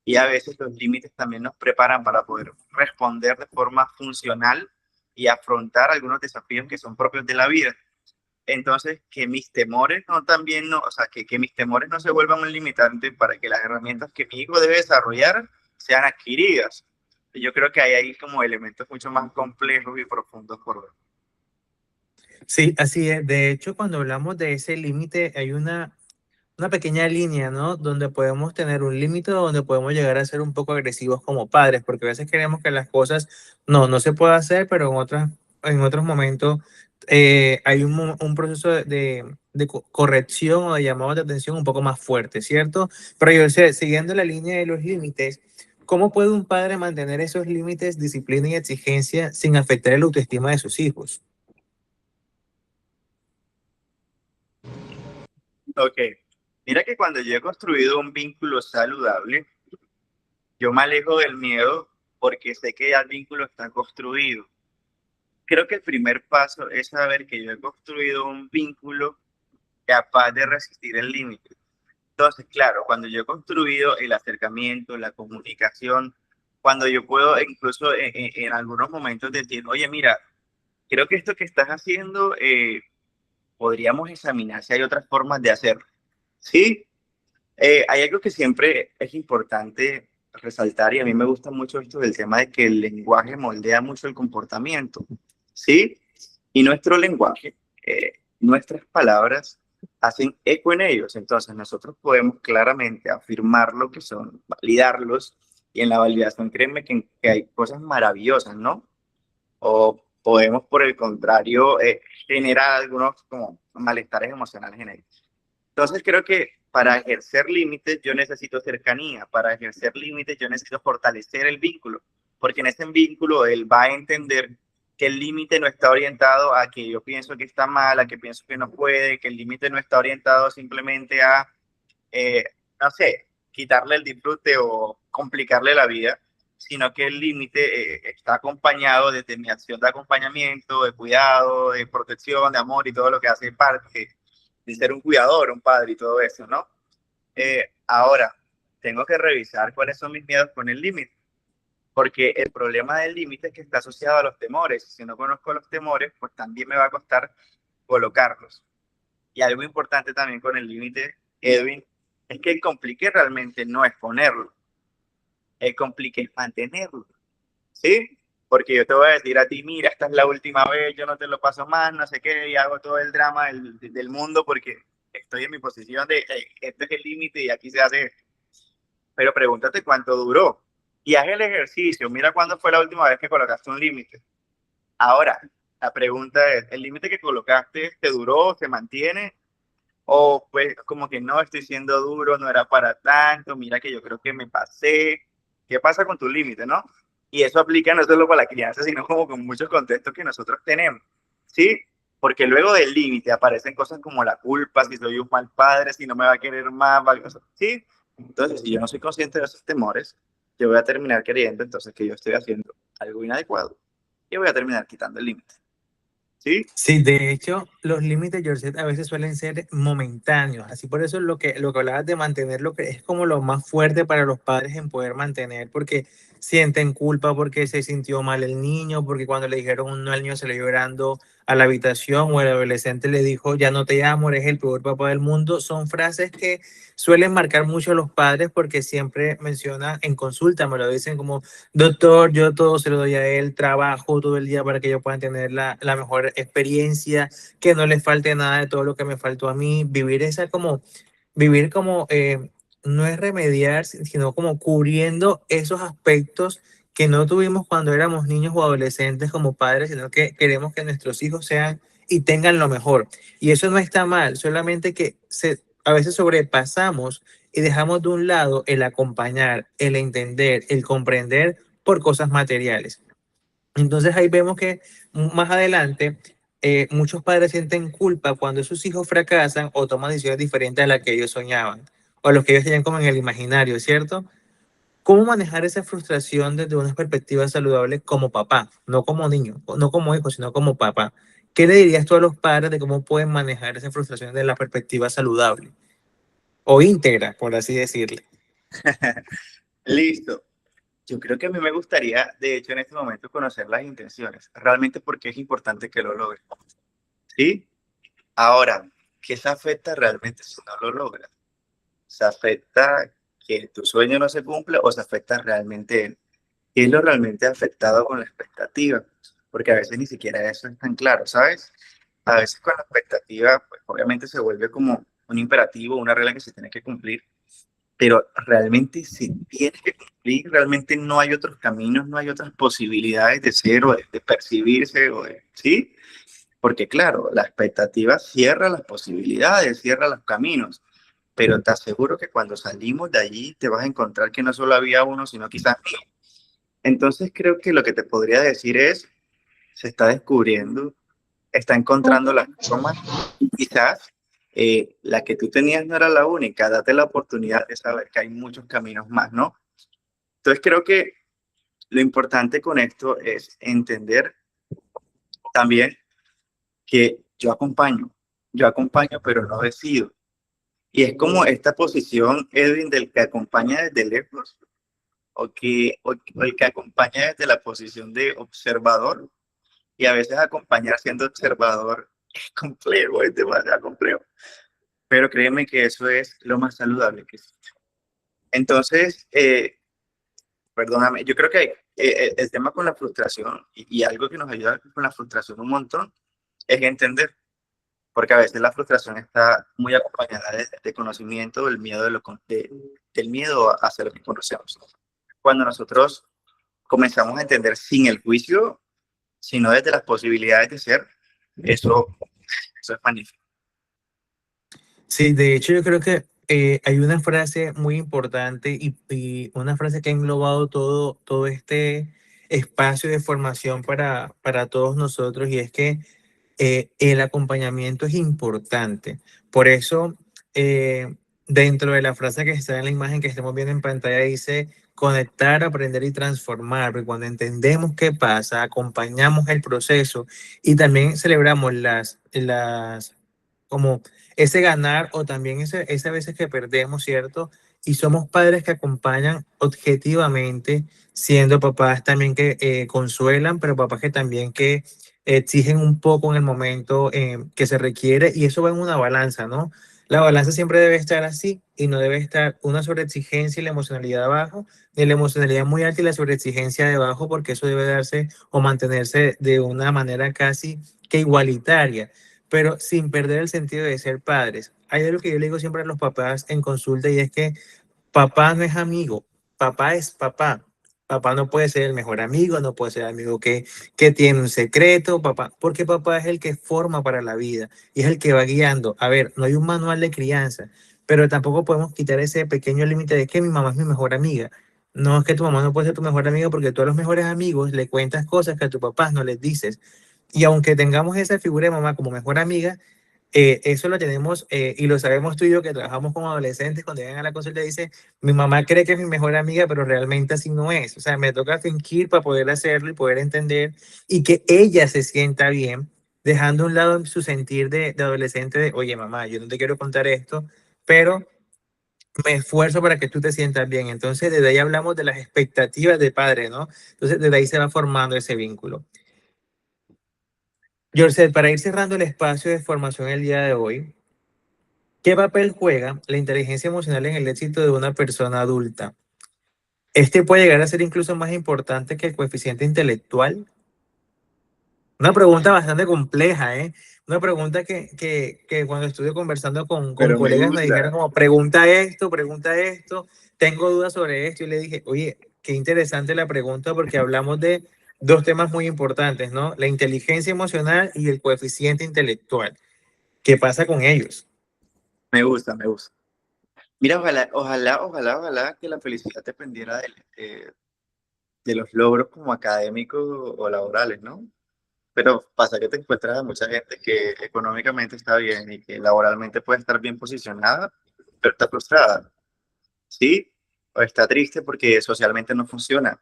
Y a veces los límites también nos preparan para poder responder de forma funcional y afrontar algunos desafíos que son propios de la vida. Entonces, que mis temores no también, no, o sea, que mis temores no se vuelvan un limitante para que las herramientas que mi hijo debe desarrollar sean adquiridas. Yo creo que hay ahí como elementos mucho más complejos y profundos por ver. Sí, así es. De hecho, cuando hablamos de ese límite, hay una pequeña línea, ¿no? Donde podemos tener un límite, donde podemos llegar a ser un poco agresivos como padres, porque a veces queremos que las cosas no se puede hacer, pero en otros momentos hay un proceso de corrección o de llamado de atención un poco más fuerte, ¿cierto? Pero yo sé, siguiendo la línea de los límites, ¿cómo puede un padre mantener esos límites, disciplina y exigencia sin afectar el autoestima de sus hijos? Ok, mira que cuando yo he construido un vínculo saludable, yo me alejo del miedo porque sé que ya el vínculo está construido. Creo que el primer paso es saber que yo he construido un vínculo capaz de resistir el límite. Entonces, claro, cuando yo he construido el acercamiento, la comunicación, cuando yo puedo incluso en algunos momentos decir, oye, mira, creo que esto que estás haciendo podríamos examinar si hay otras formas de hacerlo. Sí, hay algo que siempre es importante resaltar y a mí me gusta mucho esto del tema de que el lenguaje moldea mucho el comportamiento. ¿Sí? Y nuestro lenguaje, nuestras palabras, hacen eco en ellos. Entonces nosotros podemos claramente afirmar lo que son, validarlos, y en la validación créeme que hay cosas maravillosas, ¿no? O podemos, por el contrario, generar algunos como malestares emocionales en ellos. Entonces creo que para ejercer límites yo necesito cercanía, para ejercer límites yo necesito fortalecer el vínculo, porque en ese vínculo él va a entender que el límite no está orientado a que yo pienso que está mal, a que pienso que no puede, que el límite no está orientado simplemente a, eh, no sé, quitarle el disfrute o complicarle la vida, sino que el límite está acompañado desde mi acción de acompañamiento, de cuidado, de protección, de amor y todo lo que hace parte de ser un cuidador, un padre y todo eso, ¿no? Ahora, tengo que revisar cuáles son mis miedos con el límite, porque el problema del límite es que está asociado a los temores. Si no conozco los temores, pues también me va a costar colocarlos. Y algo importante también con el límite, Edwin, es que el complique realmente no es ponerlo, el complique es mantenerlo, ¿sí? Porque yo te voy a decir a ti, mira, esta es la última vez, yo no te lo paso más, no sé qué, y hago todo el drama del mundo porque estoy en mi posición de, este es el límite y aquí se hace. Pero pregúntate cuánto duró y haz el ejercicio, mira cuándo fue la última vez que colocaste un límite. Ahora, la pregunta es, ¿el límite que colocaste te duró, se mantiene? O pues como que no, estoy siendo duro, no era para tanto, mira que yo creo que me pasé. ¿Qué pasa con tu límite, no? Y eso aplica no solo para la crianza, sino como con muchos contextos que nosotros tenemos, ¿sí? Porque luego del límite aparecen cosas como la culpa, si soy un mal padre, si no me va a querer más, ¿sí? Entonces, si yo no soy consciente de esos temores, yo voy a terminar creyendo entonces que yo estoy haciendo algo inadecuado y voy a terminar quitando el límite, ¿sí? Sí, de hecho, los límites, Georgette, a veces suelen ser momentáneos. Así por eso lo que hablabas de mantener lo que es como lo más fuerte para los padres en poder mantener, porque sienten culpa porque se sintió mal el niño, porque cuando le dijeron un no al niño se le llorando a la habitación o el adolescente le dijo, ya no te amo, eres el peor papá del mundo. Son frases que suelen marcar mucho a los padres porque siempre mencionan en consulta, me lo dicen como, doctor, yo todo se lo doy a él, trabajo todo el día para que ellos puedan tener la mejor experiencia, que no les falte nada de todo lo que me faltó a mí, vivir como, no es remediar, sino como cubriendo esos aspectos que no tuvimos cuando éramos niños o adolescentes como padres, sino que queremos que nuestros hijos sean y tengan lo mejor. Y eso no está mal, solamente que a veces sobrepasamos y dejamos de un lado el acompañar, el entender, el comprender por cosas materiales. Entonces ahí vemos que más adelante muchos padres sienten culpa cuando sus hijos fracasan o toman decisiones diferentes a las que ellos soñaban o a los que ellos tenían como en el imaginario, ¿cierto? ¿Cómo manejar esa frustración desde una perspectiva saludable como papá, no como niño, no como hijo, sino como papá? ¿Qué le dirías tú a los padres de cómo pueden manejar esa frustración de la perspectiva saludable o íntegra, por así decirle? Listo. Yo creo que a mí me gustaría, de hecho, en este momento conocer las intenciones, realmente porque es importante que lo logre, ¿sí? Ahora, ¿qué se afecta realmente si no lo logras? ¿Se afecta que tu sueño no se cumpla o se afecta realmente él? ¿Qué es lo realmente afectado con la expectativa? Porque a veces ni siquiera eso es tan claro, ¿sabes? A veces con la expectativa, pues obviamente se vuelve como un imperativo, una regla que se tiene que cumplir, pero realmente se tiene que cumplir, realmente no hay otros caminos, no hay otras posibilidades de ser o de percibirse, ¿sí? Porque claro, la expectativa cierra las posibilidades, cierra los caminos, pero te aseguro que cuando salimos de allí te vas a encontrar que no solo había uno, sino quizás mil. Entonces creo que lo que te podría decir es, se está descubriendo, está encontrando las formas, quizás la que tú tenías no era la única, date la oportunidad de saber que hay muchos caminos más, ¿no? Entonces creo que lo importante con esto es entender también que yo acompaño, pero no decido. Y es como esta posición, Edwin, del que acompaña desde lejos o el que acompaña desde la posición de observador. Y a veces acompañar siendo observador es complejo, es demasiado complejo. Pero créeme que eso es lo más saludable que existe. Entonces, perdóname, yo creo que el tema con la frustración y algo que nos ayuda con la frustración un montón es entender, porque a veces la frustración está muy acompañada de conocimiento, del miedo, del miedo hacia lo que conocemos. Cuando nosotros comenzamos a entender sin el juicio, sino desde las posibilidades de ser, eso, eso es magnífico. Sí, de hecho yo creo que hay una frase muy importante y una frase que ha englobado todo este espacio de formación para todos nosotros y es que el acompañamiento es importante. Por eso, dentro de la frase que está en la imagen que estamos viendo en pantalla, dice conectar, aprender y transformar. Porque cuando entendemos qué pasa, acompañamos el proceso y también celebramos como ese ganar o también ese veces que perdemos, ¿cierto? Y somos padres que acompañan objetivamente, siendo papás también que consuelan, pero papás que también que exigen un poco en el momento que se requiere y eso va en una balanza, ¿no? La balanza siempre debe estar así y no debe estar una sobreexigencia y la emocionalidad abajo, ni la emocionalidad muy alta y la sobreexigencia debajo, porque eso debe darse o mantenerse de una manera casi que igualitaria, pero sin perder el sentido de ser padres. Hay algo que yo le digo siempre a los papás en consulta y es que papá no es amigo, papá es papá. Papá no puede ser el mejor amigo, no puede ser el amigo que tiene un secreto, papá, porque papá es el que forma para la vida y es el que va guiando. A ver, no hay un manual de crianza, pero tampoco podemos quitar ese pequeño límite de que mi mamá es mi mejor amiga. No es que tu mamá no puede ser tu mejor amiga porque tú a los mejores amigos le cuentas cosas que a tus papás no les dices. Y aunque tengamos esa figura de mamá como mejor amiga, eso lo tenemos y lo sabemos tú y yo que trabajamos con adolescentes cuando llegan a la consulta y dicen, mi mamá cree que es mi mejor amiga, pero realmente así no es. O sea, me toca fingir para poder hacerlo y poder entender y que ella se sienta bien, dejando a un lado su sentir de adolescente de, oye, mamá, yo no te quiero contar esto, pero me esfuerzo para que tú te sientas bien. Entonces, desde ahí hablamos de las expectativas de padre, ¿no? Entonces, desde ahí se va formando ese vínculo. Yorcet, para ir cerrando el espacio de formación el día de hoy, ¿qué papel juega la inteligencia emocional en el éxito de una persona adulta? Este puede llegar a ser incluso más importante que el coeficiente intelectual. Una pregunta bastante compleja, ¿eh? Una pregunta que cuando estuve conversando con Pero me colegas me dijeron gusta, como, pregunta esto, tengo dudas sobre esto. Y le dije, oye, qué interesante la pregunta porque hablamos de dos temas muy importantes, ¿no? La inteligencia emocional y el coeficiente intelectual. ¿Qué pasa con ellos? me gusta, me gusta. Mira, ojalá que la felicidad dependiera de los logros como académicos o laborales, ¿no? Pero pasa que te encuentras a mucha gente que económicamente está bien y que laboralmente puede estar bien posicionada, pero está frustrada, ¿sí? O está triste porque socialmente no funciona.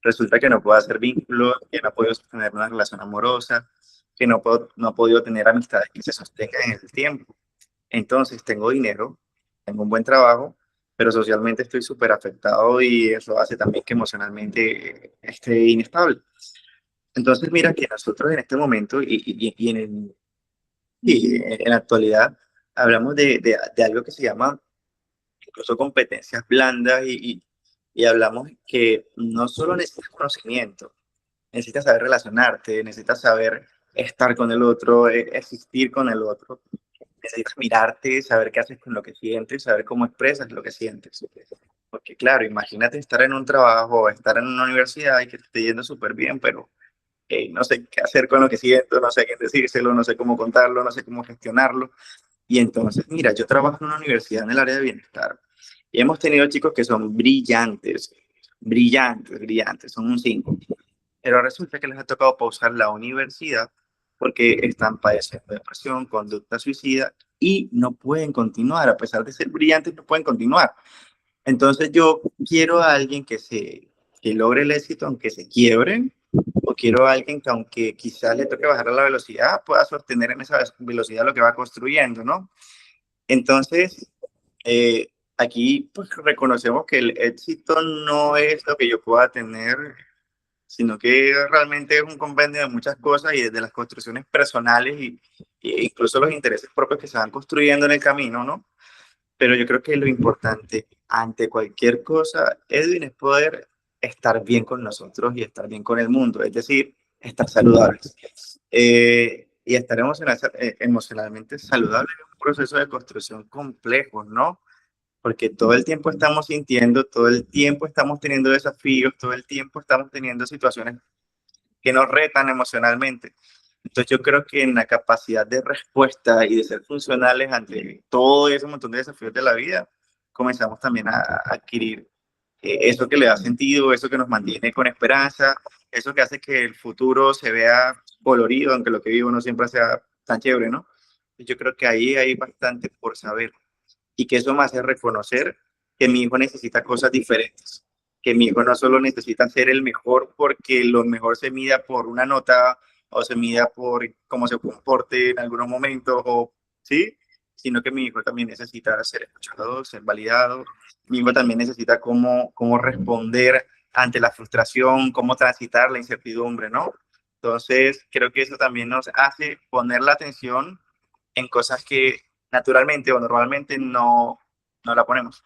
Resulta que no puede hacer vínculos, que no ha podido sostener una relación amorosa, que no ha podido tener amistades que se sostengan en el tiempo. Entonces, tengo dinero, tengo un buen trabajo, pero socialmente estoy súper afectado y eso hace también que emocionalmente esté inestable. Entonces, mira que nosotros en este momento y en la actualidad hablamos de algo que se llama incluso competencias blandas y hablamos que no solo necesitas conocimiento, necesitas saber relacionarte, necesitas saber estar con el otro, existir con el otro. Necesitas mirarte, saber qué haces con lo que sientes, saber cómo expresas lo que sientes. Porque claro, imagínate estar en un trabajo, estar en una universidad y que te esté yendo súper bien, pero no sé qué hacer con lo que siento, no sé a quién decírselo, no sé cómo contarlo, no sé cómo gestionarlo. Y entonces, mira, yo trabajo en una universidad en el área de bienestar y hemos tenido chicos que son brillantes, brillantes, son un 5, pero resulta que les ha tocado pausar la universidad porque están padeciendo depresión, conducta suicida y no pueden continuar, a pesar de ser brillantes, no pueden continuar. Entonces yo quiero a alguien que logre el éxito aunque se quiebren, o quiero a alguien que aunque quizás le toque bajar la velocidad, pueda sostener en esa velocidad lo que va construyendo, ¿no? Entonces, aquí pues reconocemos que el éxito no es lo que yo pueda tener, sino que realmente es un compendio de muchas cosas y desde las construcciones personales y incluso los intereses propios que se van construyendo en el camino, ¿no? Pero yo creo que lo importante ante cualquier cosa, Edwin, es poder estar bien con nosotros y estar bien con el mundo, es decir, estar saludables. y estar emocionalmente saludable es un proceso de construcción complejo, ¿no? Porque todo el tiempo estamos sintiendo, todo el tiempo estamos teniendo desafíos, todo el tiempo estamos teniendo situaciones que nos retan emocionalmente. Entonces yo creo que en la capacidad de respuesta y de ser funcionales ante todo ese montón de desafíos de la vida, comenzamos también a adquirir eso que le da sentido, eso que nos mantiene con esperanza, eso que hace que el futuro se vea colorido, aunque lo que vivo no siempre sea tan chévere, ¿no? Yo creo que ahí hay bastante por saber y que eso me hace reconocer que mi hijo necesita cosas diferentes, que mi hijo no solo necesita ser el mejor porque lo mejor se mida por una nota o se mida por cómo se comporte en algunos momentos, o, ¿sí? Sino que mi hijo también necesita ser escuchado, ser validado. Mi hijo también necesita cómo responder ante la frustración, cómo transitar la incertidumbre, ¿no? Entonces, creo que eso también nos hace poner la atención en cosas que naturalmente o normalmente no la ponemos.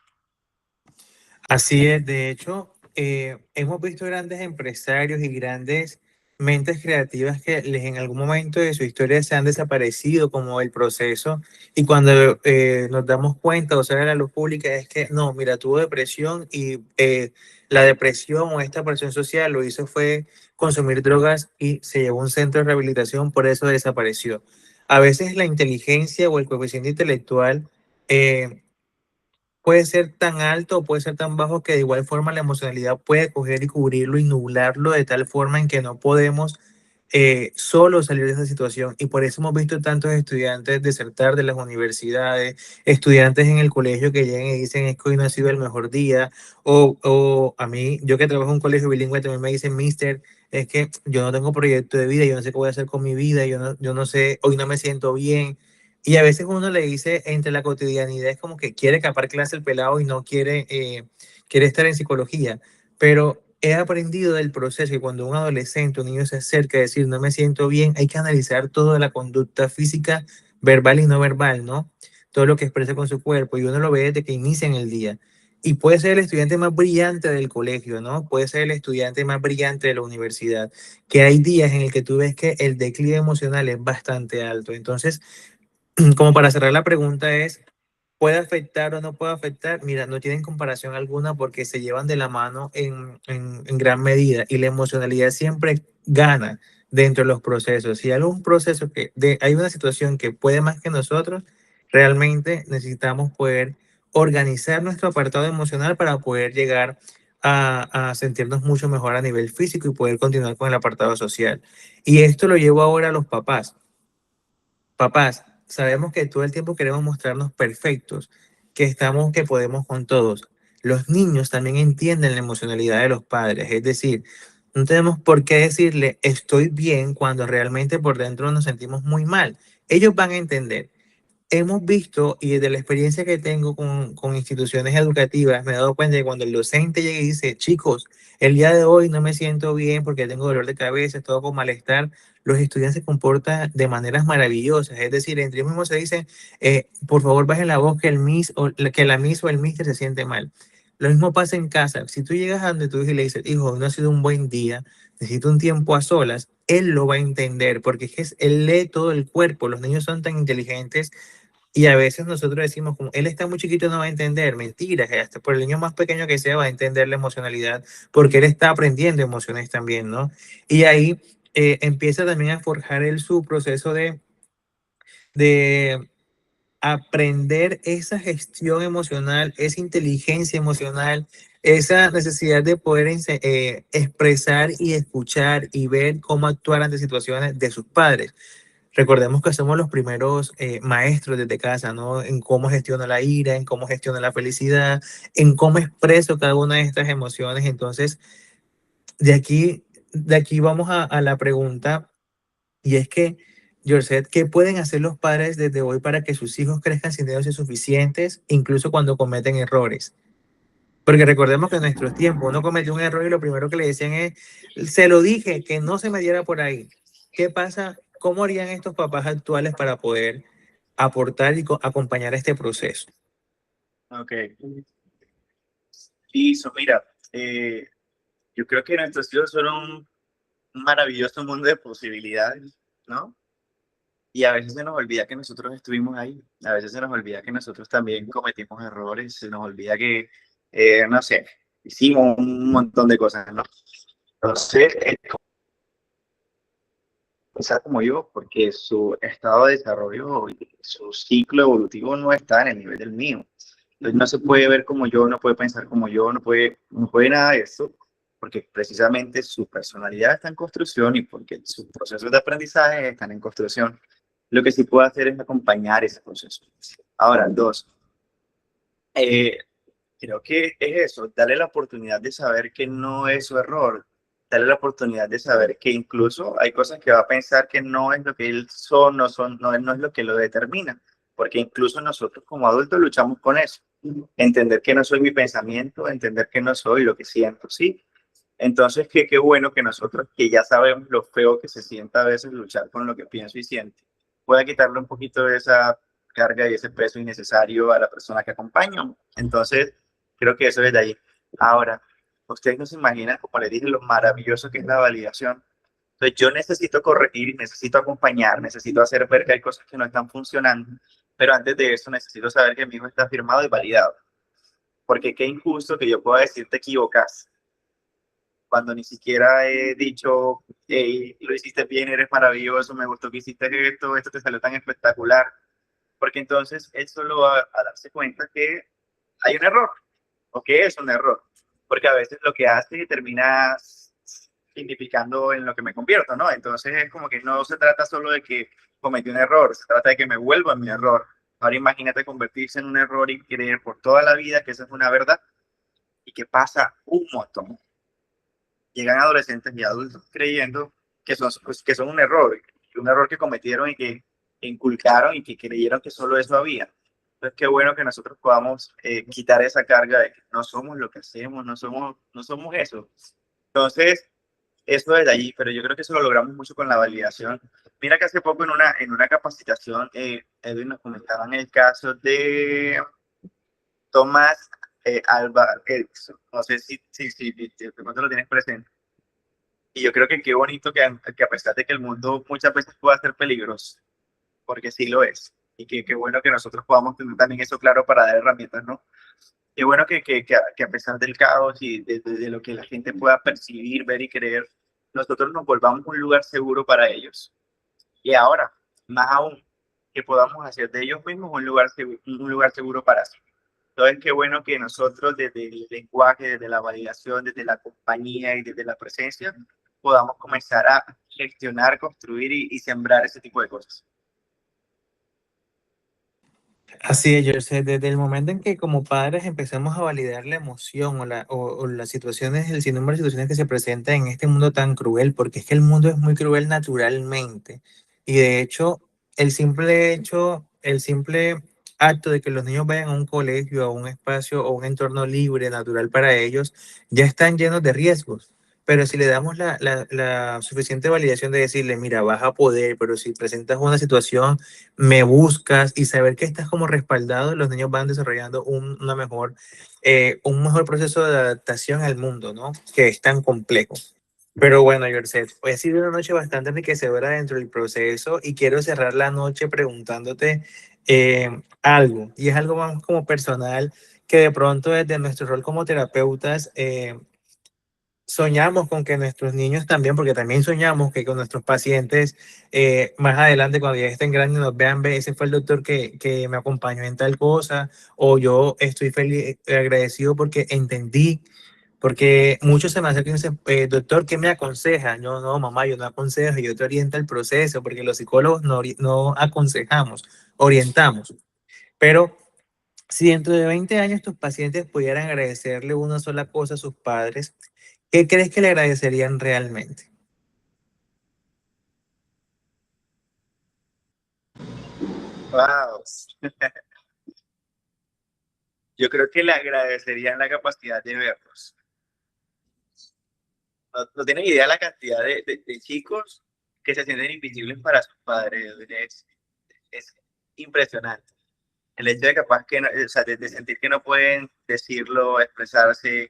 Así es, de hecho, hemos visto grandes empresarios y grandes mentes creativas que en algún momento de su historia se han desaparecido como el proceso y cuando nos damos cuenta o sale a la luz pública es que no, mira, tuvo depresión y la depresión o esta presión social lo hizo fue consumir drogas y se llevó a un centro de rehabilitación, por eso desapareció. A veces la inteligencia o el coeficiente intelectual puede ser tan alto o puede ser tan bajo que de igual forma la emocionalidad puede coger y cubrirlo y nublarlo de tal forma en que no podemos solo salir de esa situación. Y por eso hemos visto tantos estudiantes desertar de las universidades, estudiantes en el colegio que llegan y dicen es que hoy no ha sido el mejor día. O a mí, yo que trabajo en un colegio bilingüe, también me dicen, mister, es que yo no tengo proyecto de vida, yo no sé qué voy a hacer con mi vida, yo no sé, hoy no me siento bien. Y a veces uno le dice entre la cotidianidad, es como que quiere capar clase el pelado y no quiere, quiere estar en psicología. Pero he aprendido del proceso y cuando un adolescente, un niño se acerca a decir no me siento bien, hay que analizar toda la conducta física, verbal y no verbal, ¿no? Todo lo que expresa con su cuerpo y uno lo ve desde que inicia en el día. Y puede ser el estudiante más brillante del colegio, ¿no? Puede ser el estudiante más brillante de la universidad, que hay días en el que tú ves que el declive emocional es bastante alto. Entonces, como para cerrar la pregunta es, ¿puede afectar o no puede afectar? Mira, no tienen comparación alguna porque se llevan de la mano en gran medida y la emocionalidad siempre gana dentro de los procesos. Si hay un proceso hay una situación que puede más que nosotros, realmente necesitamos poder organizar nuestro apartado emocional para poder llegar a sentirnos mucho mejor a nivel físico y poder continuar con el apartado social. Y esto lo llevo ahora a los papás. Papás, sabemos que todo el tiempo queremos mostrarnos perfectos, que estamos, que podemos con todos. Los niños también entienden la emocionalidad de los padres, es decir, no tenemos por qué decirle estoy bien cuando realmente por dentro nos sentimos muy mal. Ellos van a entender. Hemos visto, y de la experiencia que tengo con instituciones educativas, me he dado cuenta de que cuando el docente llega y dice, chicos, el día de hoy no me siento bien porque tengo dolor de cabeza, todo con malestar, los estudiantes se comportan de maneras maravillosas. Es decir, entre ellos mismos se dicen, por favor, bajen la voz que que la miss o el mister se siente mal. Lo mismo pasa en casa. Si tú llegas a donde tu hijo y le dices, hijo, hoy no ha sido un buen día, necesito un tiempo a solas, él lo va a entender porque él lee todo el cuerpo. Los niños son tan inteligentes y a veces nosotros decimos, como él está muy chiquito, no va a entender. Mentira, que hasta por el niño más pequeño que sea, va a entender la emocionalidad, porque él está aprendiendo emociones también, ¿no? Y ahí empieza también a forjar él su proceso de aprender esa gestión emocional, esa inteligencia emocional, esa necesidad de poder expresar y escuchar y ver cómo actuar ante situaciones de sus padres. Recordemos que somos los primeros maestros desde casa, ¿no? En cómo gestiono la ira, en cómo gestiono la felicidad, en cómo expreso cada una de estas emociones. Entonces, de aquí vamos a la pregunta, y es que, Yorset, ¿qué pueden hacer los padres desde hoy para que sus hijos crezcan sin dedos suficientes, incluso cuando cometen errores? Porque recordemos que en nuestros tiempos uno cometió un error y lo primero que le decían es, se lo dije, que no se me diera por ahí. ¿Qué pasa? ¿Cómo harían estos papás actuales para poder aportar y acompañar este proceso? Ok. Listo, mira, yo creo que nuestros hijos son un maravilloso mundo de posibilidades, ¿no? Y a veces se nos olvida que nosotros estuvimos ahí, a veces se nos olvida que nosotros también cometimos errores, se nos olvida que, no sé, hicimos un montón de cosas, ¿no? Entonces, pensar como yo, porque su estado de desarrollo y su ciclo evolutivo no está en el nivel del mío. Entonces no se puede ver como yo, no puede pensar como yo, no puede nada de eso, porque precisamente su personalidad está en construcción y porque sus procesos de aprendizaje están en construcción. Lo que sí puedo hacer es acompañar ese proceso. Ahora, dos, eh, creo que es eso, darle la oportunidad de saber que no es su error, darle la oportunidad de saber que incluso hay cosas que va a pensar que no es lo que él son, no es lo que lo determina, porque incluso nosotros como adultos luchamos con eso, entender que no soy mi pensamiento, entender que no soy lo que siento, ¿sí? Entonces, qué bueno que nosotros, que ya sabemos lo feo que se sienta a veces luchar con lo que pienso y siento, pueda quitarle un poquito de esa carga y ese peso innecesario a la persona que acompaño. Entonces, creo que eso es de ahí. Ahora, ustedes no se imaginan, como les dije, lo maravilloso que es la validación. Entonces, yo necesito corregir, necesito acompañar, necesito hacer ver que hay cosas que no están funcionando, pero antes de eso necesito saber que mi hijo está firmado y validado. Porque qué injusto que yo pueda decir te equivocas cuando ni siquiera he dicho, hey, lo hiciste bien, eres maravilloso, me gustó que hiciste esto, esto te salió tan espectacular, porque entonces él solo va a darse cuenta que hay un error, o que es un error, porque a veces lo que hace termina significando en lo que me convierto, ¿no? Entonces es como que no se trata solo de que cometí un error, se trata de que me vuelva en mi error. Ahora imagínate convertirse en un error y creer por toda la vida que esa es una verdad y que pasa un montón. Llegan adolescentes y adultos creyendo que son, pues, que son un error que cometieron y que inculcaron y que creyeron que solo eso había. Entonces, qué bueno que nosotros podamos quitar esa carga de que no somos lo que hacemos, no somos eso. Entonces, eso desde allí, pero yo creo que eso lo logramos mucho con la validación. Mira que hace poco en una capacitación, Edwin nos comentaban el caso de Thomas Alva Edison. No sé si de pronto lo tienes presente. Y yo creo que qué bonito que a pesar de que el mundo muchas veces pueda ser peligroso, porque sí lo es, y que qué bueno que nosotros podamos tener también eso claro para dar herramientas, ¿no? Qué bueno que a pesar del caos y de lo que la gente pueda percibir, ver y creer, nosotros nos volvamos un lugar seguro para ellos. Y ahora, más aún, que podamos hacer de ellos mismos un lugar seguro para sí. Entonces, qué bueno que nosotros desde el lenguaje, desde la validación, desde la compañía y desde la presencia, podamos comenzar a gestionar, construir y sembrar ese tipo de cosas. Así es, Jersey, desde el momento en que como padres empezamos a validar la emoción o las situaciones, el sinnúmero de situaciones que se presentan en este mundo tan cruel, porque es que el mundo es muy cruel naturalmente. Y de hecho, el simple acto de que los niños vayan a un colegio, a un espacio o un entorno libre, natural para ellos, ya están llenos de riesgos. Pero si le damos la suficiente validación de decirle, mira, vas a poder, pero si presentas una situación me buscas y saber que estás como respaldado, los niños van desarrollando un mejor proceso de adaptación al mundo, ¿no? Que es tan complejo. Pero bueno, Yorcet, hoy ha sido una noche bastante enriquecedora dentro del proceso y quiero cerrar la noche preguntándote algo, y es algo más como personal, que de pronto desde nuestro rol como terapeutas, soñamos con que nuestros niños también, porque también soñamos que con nuestros pacientes más adelante, cuando ya estén grandes, nos vean, ve, ese fue el doctor que me acompañó en tal cosa, o yo estoy feliz, agradecido porque entendí, porque muchos se me acercan y dicen, doctor, ¿qué me aconseja? Yo no, mamá, yo no aconsejo, yo te oriento el proceso, porque los psicólogos no aconsejamos, orientamos, pero si dentro de 20 años tus pacientes pudieran agradecerle una sola cosa a sus padres, ¿qué crees que le agradecerían realmente? Wow. Yo creo que le agradecerían la capacidad de verlos. No tienen idea la cantidad de chicos que se sienten invisibles para sus padres. Es impresionante. El hecho de capaz que, o sea, de sentir que no pueden decirlo, expresarse,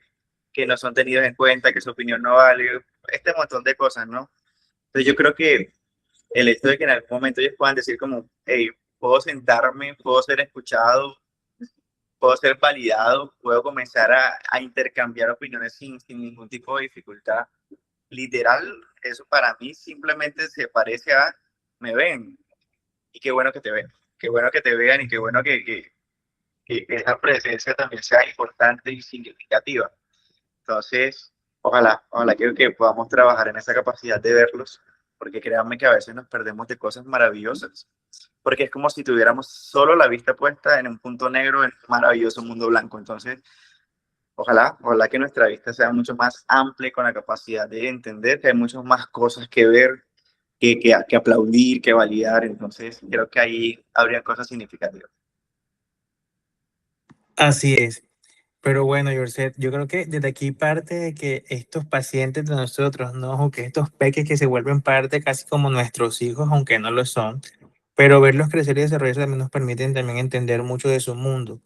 que no son tenidos en cuenta, que su opinión no vale, este montón de cosas, ¿no? Entonces yo creo que el hecho de que en algún momento ellos puedan decir como, hey, puedo sentarme, puedo ser escuchado, puedo ser validado, puedo comenzar a intercambiar opiniones sin ningún tipo de dificultad. Literal, eso para mí simplemente se parece a me ven y qué bueno que te ven, qué bueno que te vean y qué bueno que esa presencia también sea importante y significativa. Entonces, ojalá que podamos trabajar en esa capacidad de verlos, porque créanme que a veces nos perdemos de cosas maravillosas, porque es como si tuviéramos solo la vista puesta en un punto negro en un maravilloso mundo blanco. Entonces, ojalá que nuestra vista sea mucho más amplia con la capacidad de entender que hay muchas más cosas que ver, que aplaudir, que validar. Entonces, creo que ahí habría cosas significativas. Así es. Pero bueno, Yorcet, yo creo que desde aquí parte de que estos pacientes de nosotros, ¿no? O que estos peques que se vuelven parte casi como nuestros hijos, aunque no lo son, pero verlos crecer y desarrollarse también nos permiten también entender mucho de su mundo.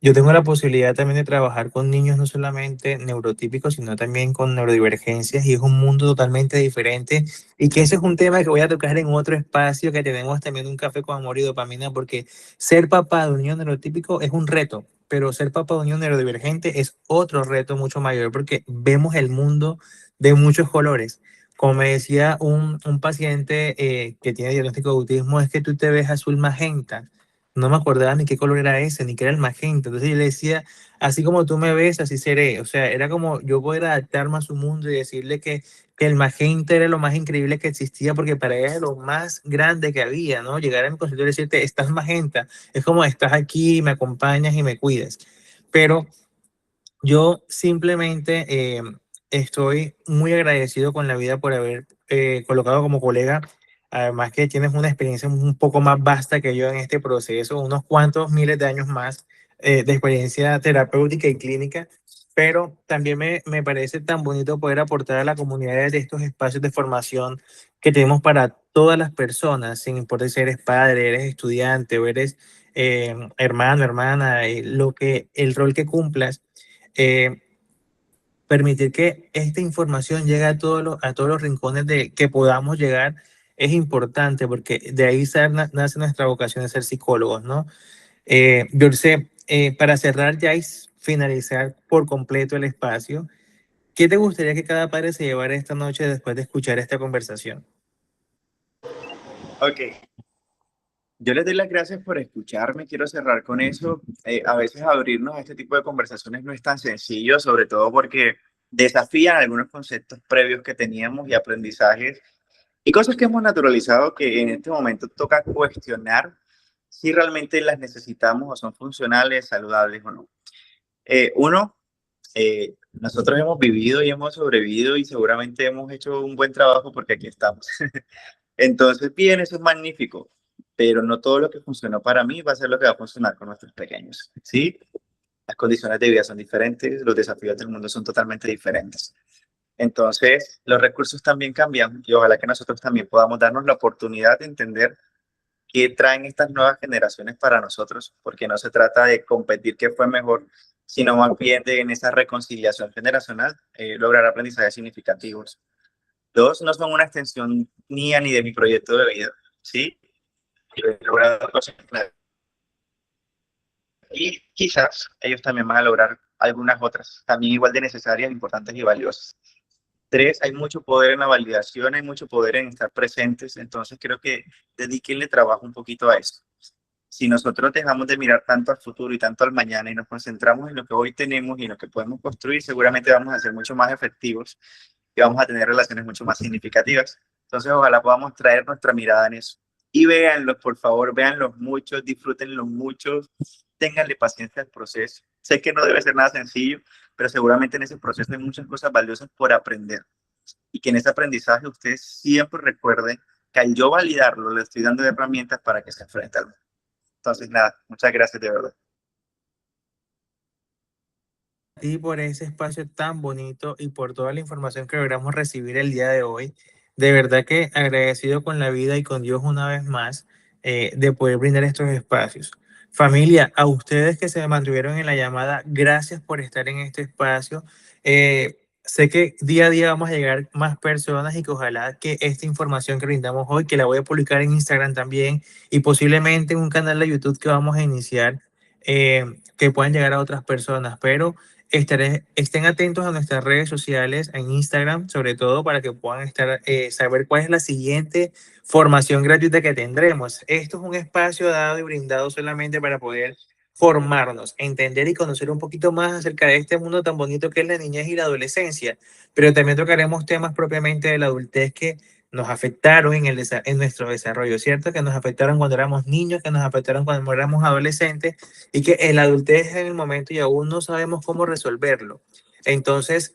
Yo tengo la posibilidad también de trabajar con niños no solamente neurotípicos, sino también con neurodivergencias y es un mundo totalmente diferente y que ese es un tema que voy a tocar en otro espacio que tenemos también un café con amor y dopamina porque ser papá de un niño neurotípico es un reto, pero ser papá de un niño neurodivergente es otro reto mucho mayor porque vemos el mundo de muchos colores. Como me decía un paciente que tiene diagnóstico de autismo, es que tú te ves azul magenta, no me acordaba ni qué color era ese, ni qué era el magenta. Entonces yo le decía, así como tú me ves, así seré. O sea, era como yo poder adaptarme a su mundo y decirle que el magenta era lo más increíble que existía, porque para ella era lo más grande que había, ¿no? Llegar a mi consultorio y decirte, estás magenta. Es como estás aquí, me acompañas y me cuidas. Pero yo simplemente estoy muy agradecido con la vida por haber colocado como colega, además que tienes una experiencia un poco más vasta que yo en este proceso, unos cuantos miles de años más de experiencia terapéutica y clínica, pero también me parece tan bonito poder aportar a la comunidad de estos espacios de formación que tenemos para todas las personas, sin importar si eres padre, eres estudiante o eres hermano, hermana, el rol que cumplas, eh, permitir que esta información llegue a todos los rincones de que podamos llegar es importante porque de ahí nace nuestra vocación de ser psicólogos, ¿no? Yorce, para cerrar ya y finalizar por completo el espacio, ¿qué te gustaría que cada padre se llevara esta noche después de escuchar esta conversación? Ok, yo les doy las gracias por escucharme, quiero cerrar con eso. A veces abrirnos a este tipo de conversaciones no es tan sencillo, sobre todo porque desafían algunos conceptos previos que teníamos y aprendizajes y cosas que hemos naturalizado que en este momento toca cuestionar si realmente las necesitamos o son funcionales, saludables o no. Uno, nosotros hemos vivido y hemos sobrevivido y seguramente hemos hecho un buen trabajo porque aquí estamos. Entonces, bien, eso es magnífico, pero no todo lo que funcionó para mí va a ser lo que va a funcionar con nuestros pequeños, ¿sí? Las condiciones de vida son diferentes, los desafíos del mundo son totalmente diferentes. Entonces, los recursos también cambian y ojalá que nosotros también podamos darnos la oportunidad de entender qué traen estas nuevas generaciones para nosotros, porque no se trata de competir qué fue mejor, sino más bien de en esa reconciliación generacional lograr aprendizajes significativos. Dos, no son una extensión mía ni de mi proyecto de vida, ¿sí? Yo he logrado cosas claras. Y quizás ellos también van a lograr algunas otras, también igual de necesarias, importantes y valiosas. Tres, hay mucho poder en la validación, hay mucho poder en estar presentes, entonces creo que dediquenle trabajo un poquito a eso. Si nosotros dejamos de mirar tanto al futuro y tanto al mañana y nos concentramos en lo que hoy tenemos y en lo que podemos construir, seguramente vamos a ser mucho más efectivos y vamos a tener relaciones mucho más significativas. Entonces, ojalá podamos traer nuestra mirada en eso. Y véanlos, por favor, véanlos muchos, disfrútenlos muchos, ténganle paciencia al proceso. Sé que no debe ser nada sencillo, pero seguramente en ese proceso hay muchas cosas valiosas por aprender. Y que en ese aprendizaje usted siempre recuerde que al yo validarlo, le estoy dando herramientas para que se enfrente al mundo. Entonces, nada, muchas gracias de verdad. Y por ese espacio tan bonito y por toda la información que logramos recibir el día de hoy. De verdad que agradecido con la vida y con Dios una vez más de poder brindar estos espacios. Familia, a ustedes que se mantuvieron en la llamada, gracias por estar en este espacio. sé que día a día vamos a llegar más personas y que ojalá que esta información que brindamos hoy, que la voy a publicar en Instagram también y posiblemente en un canal de YouTube que vamos a iniciar, que puedan llegar a otras personas, pero estén atentos a nuestras redes sociales, en Instagram, sobre todo para que puedan saber cuál es la siguiente formación gratuita que tendremos. Esto es un espacio dado y brindado solamente para poder formarnos, entender y conocer un poquito más acerca de este mundo tan bonito que es la niñez y la adolescencia, pero también tocaremos temas propiamente de la adultez que nos afectaron en nuestro desarrollo, ¿cierto? Que nos afectaron cuando éramos niños, que nos afectaron cuando éramos adolescentes y que en la adultez es en el momento y aún no sabemos cómo resolverlo. Entonces,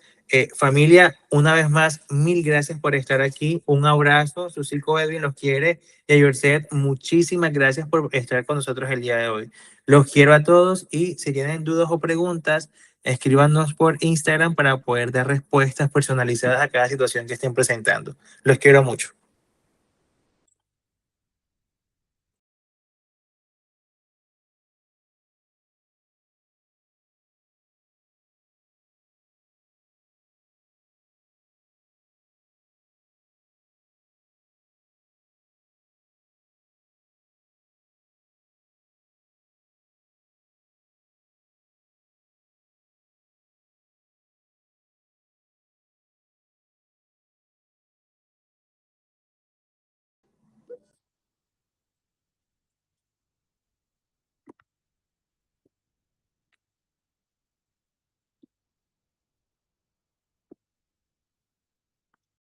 familia, una vez más, mil gracias por estar aquí. Un abrazo. Su psico Edwin los quiere. Y a Yorcet, muchísimas gracias por estar con nosotros el día de hoy. Los quiero a todos y si tienen dudas o preguntas, escríbanos por Instagram para poder dar respuestas personalizadas a cada situación que estén presentando. Los quiero mucho.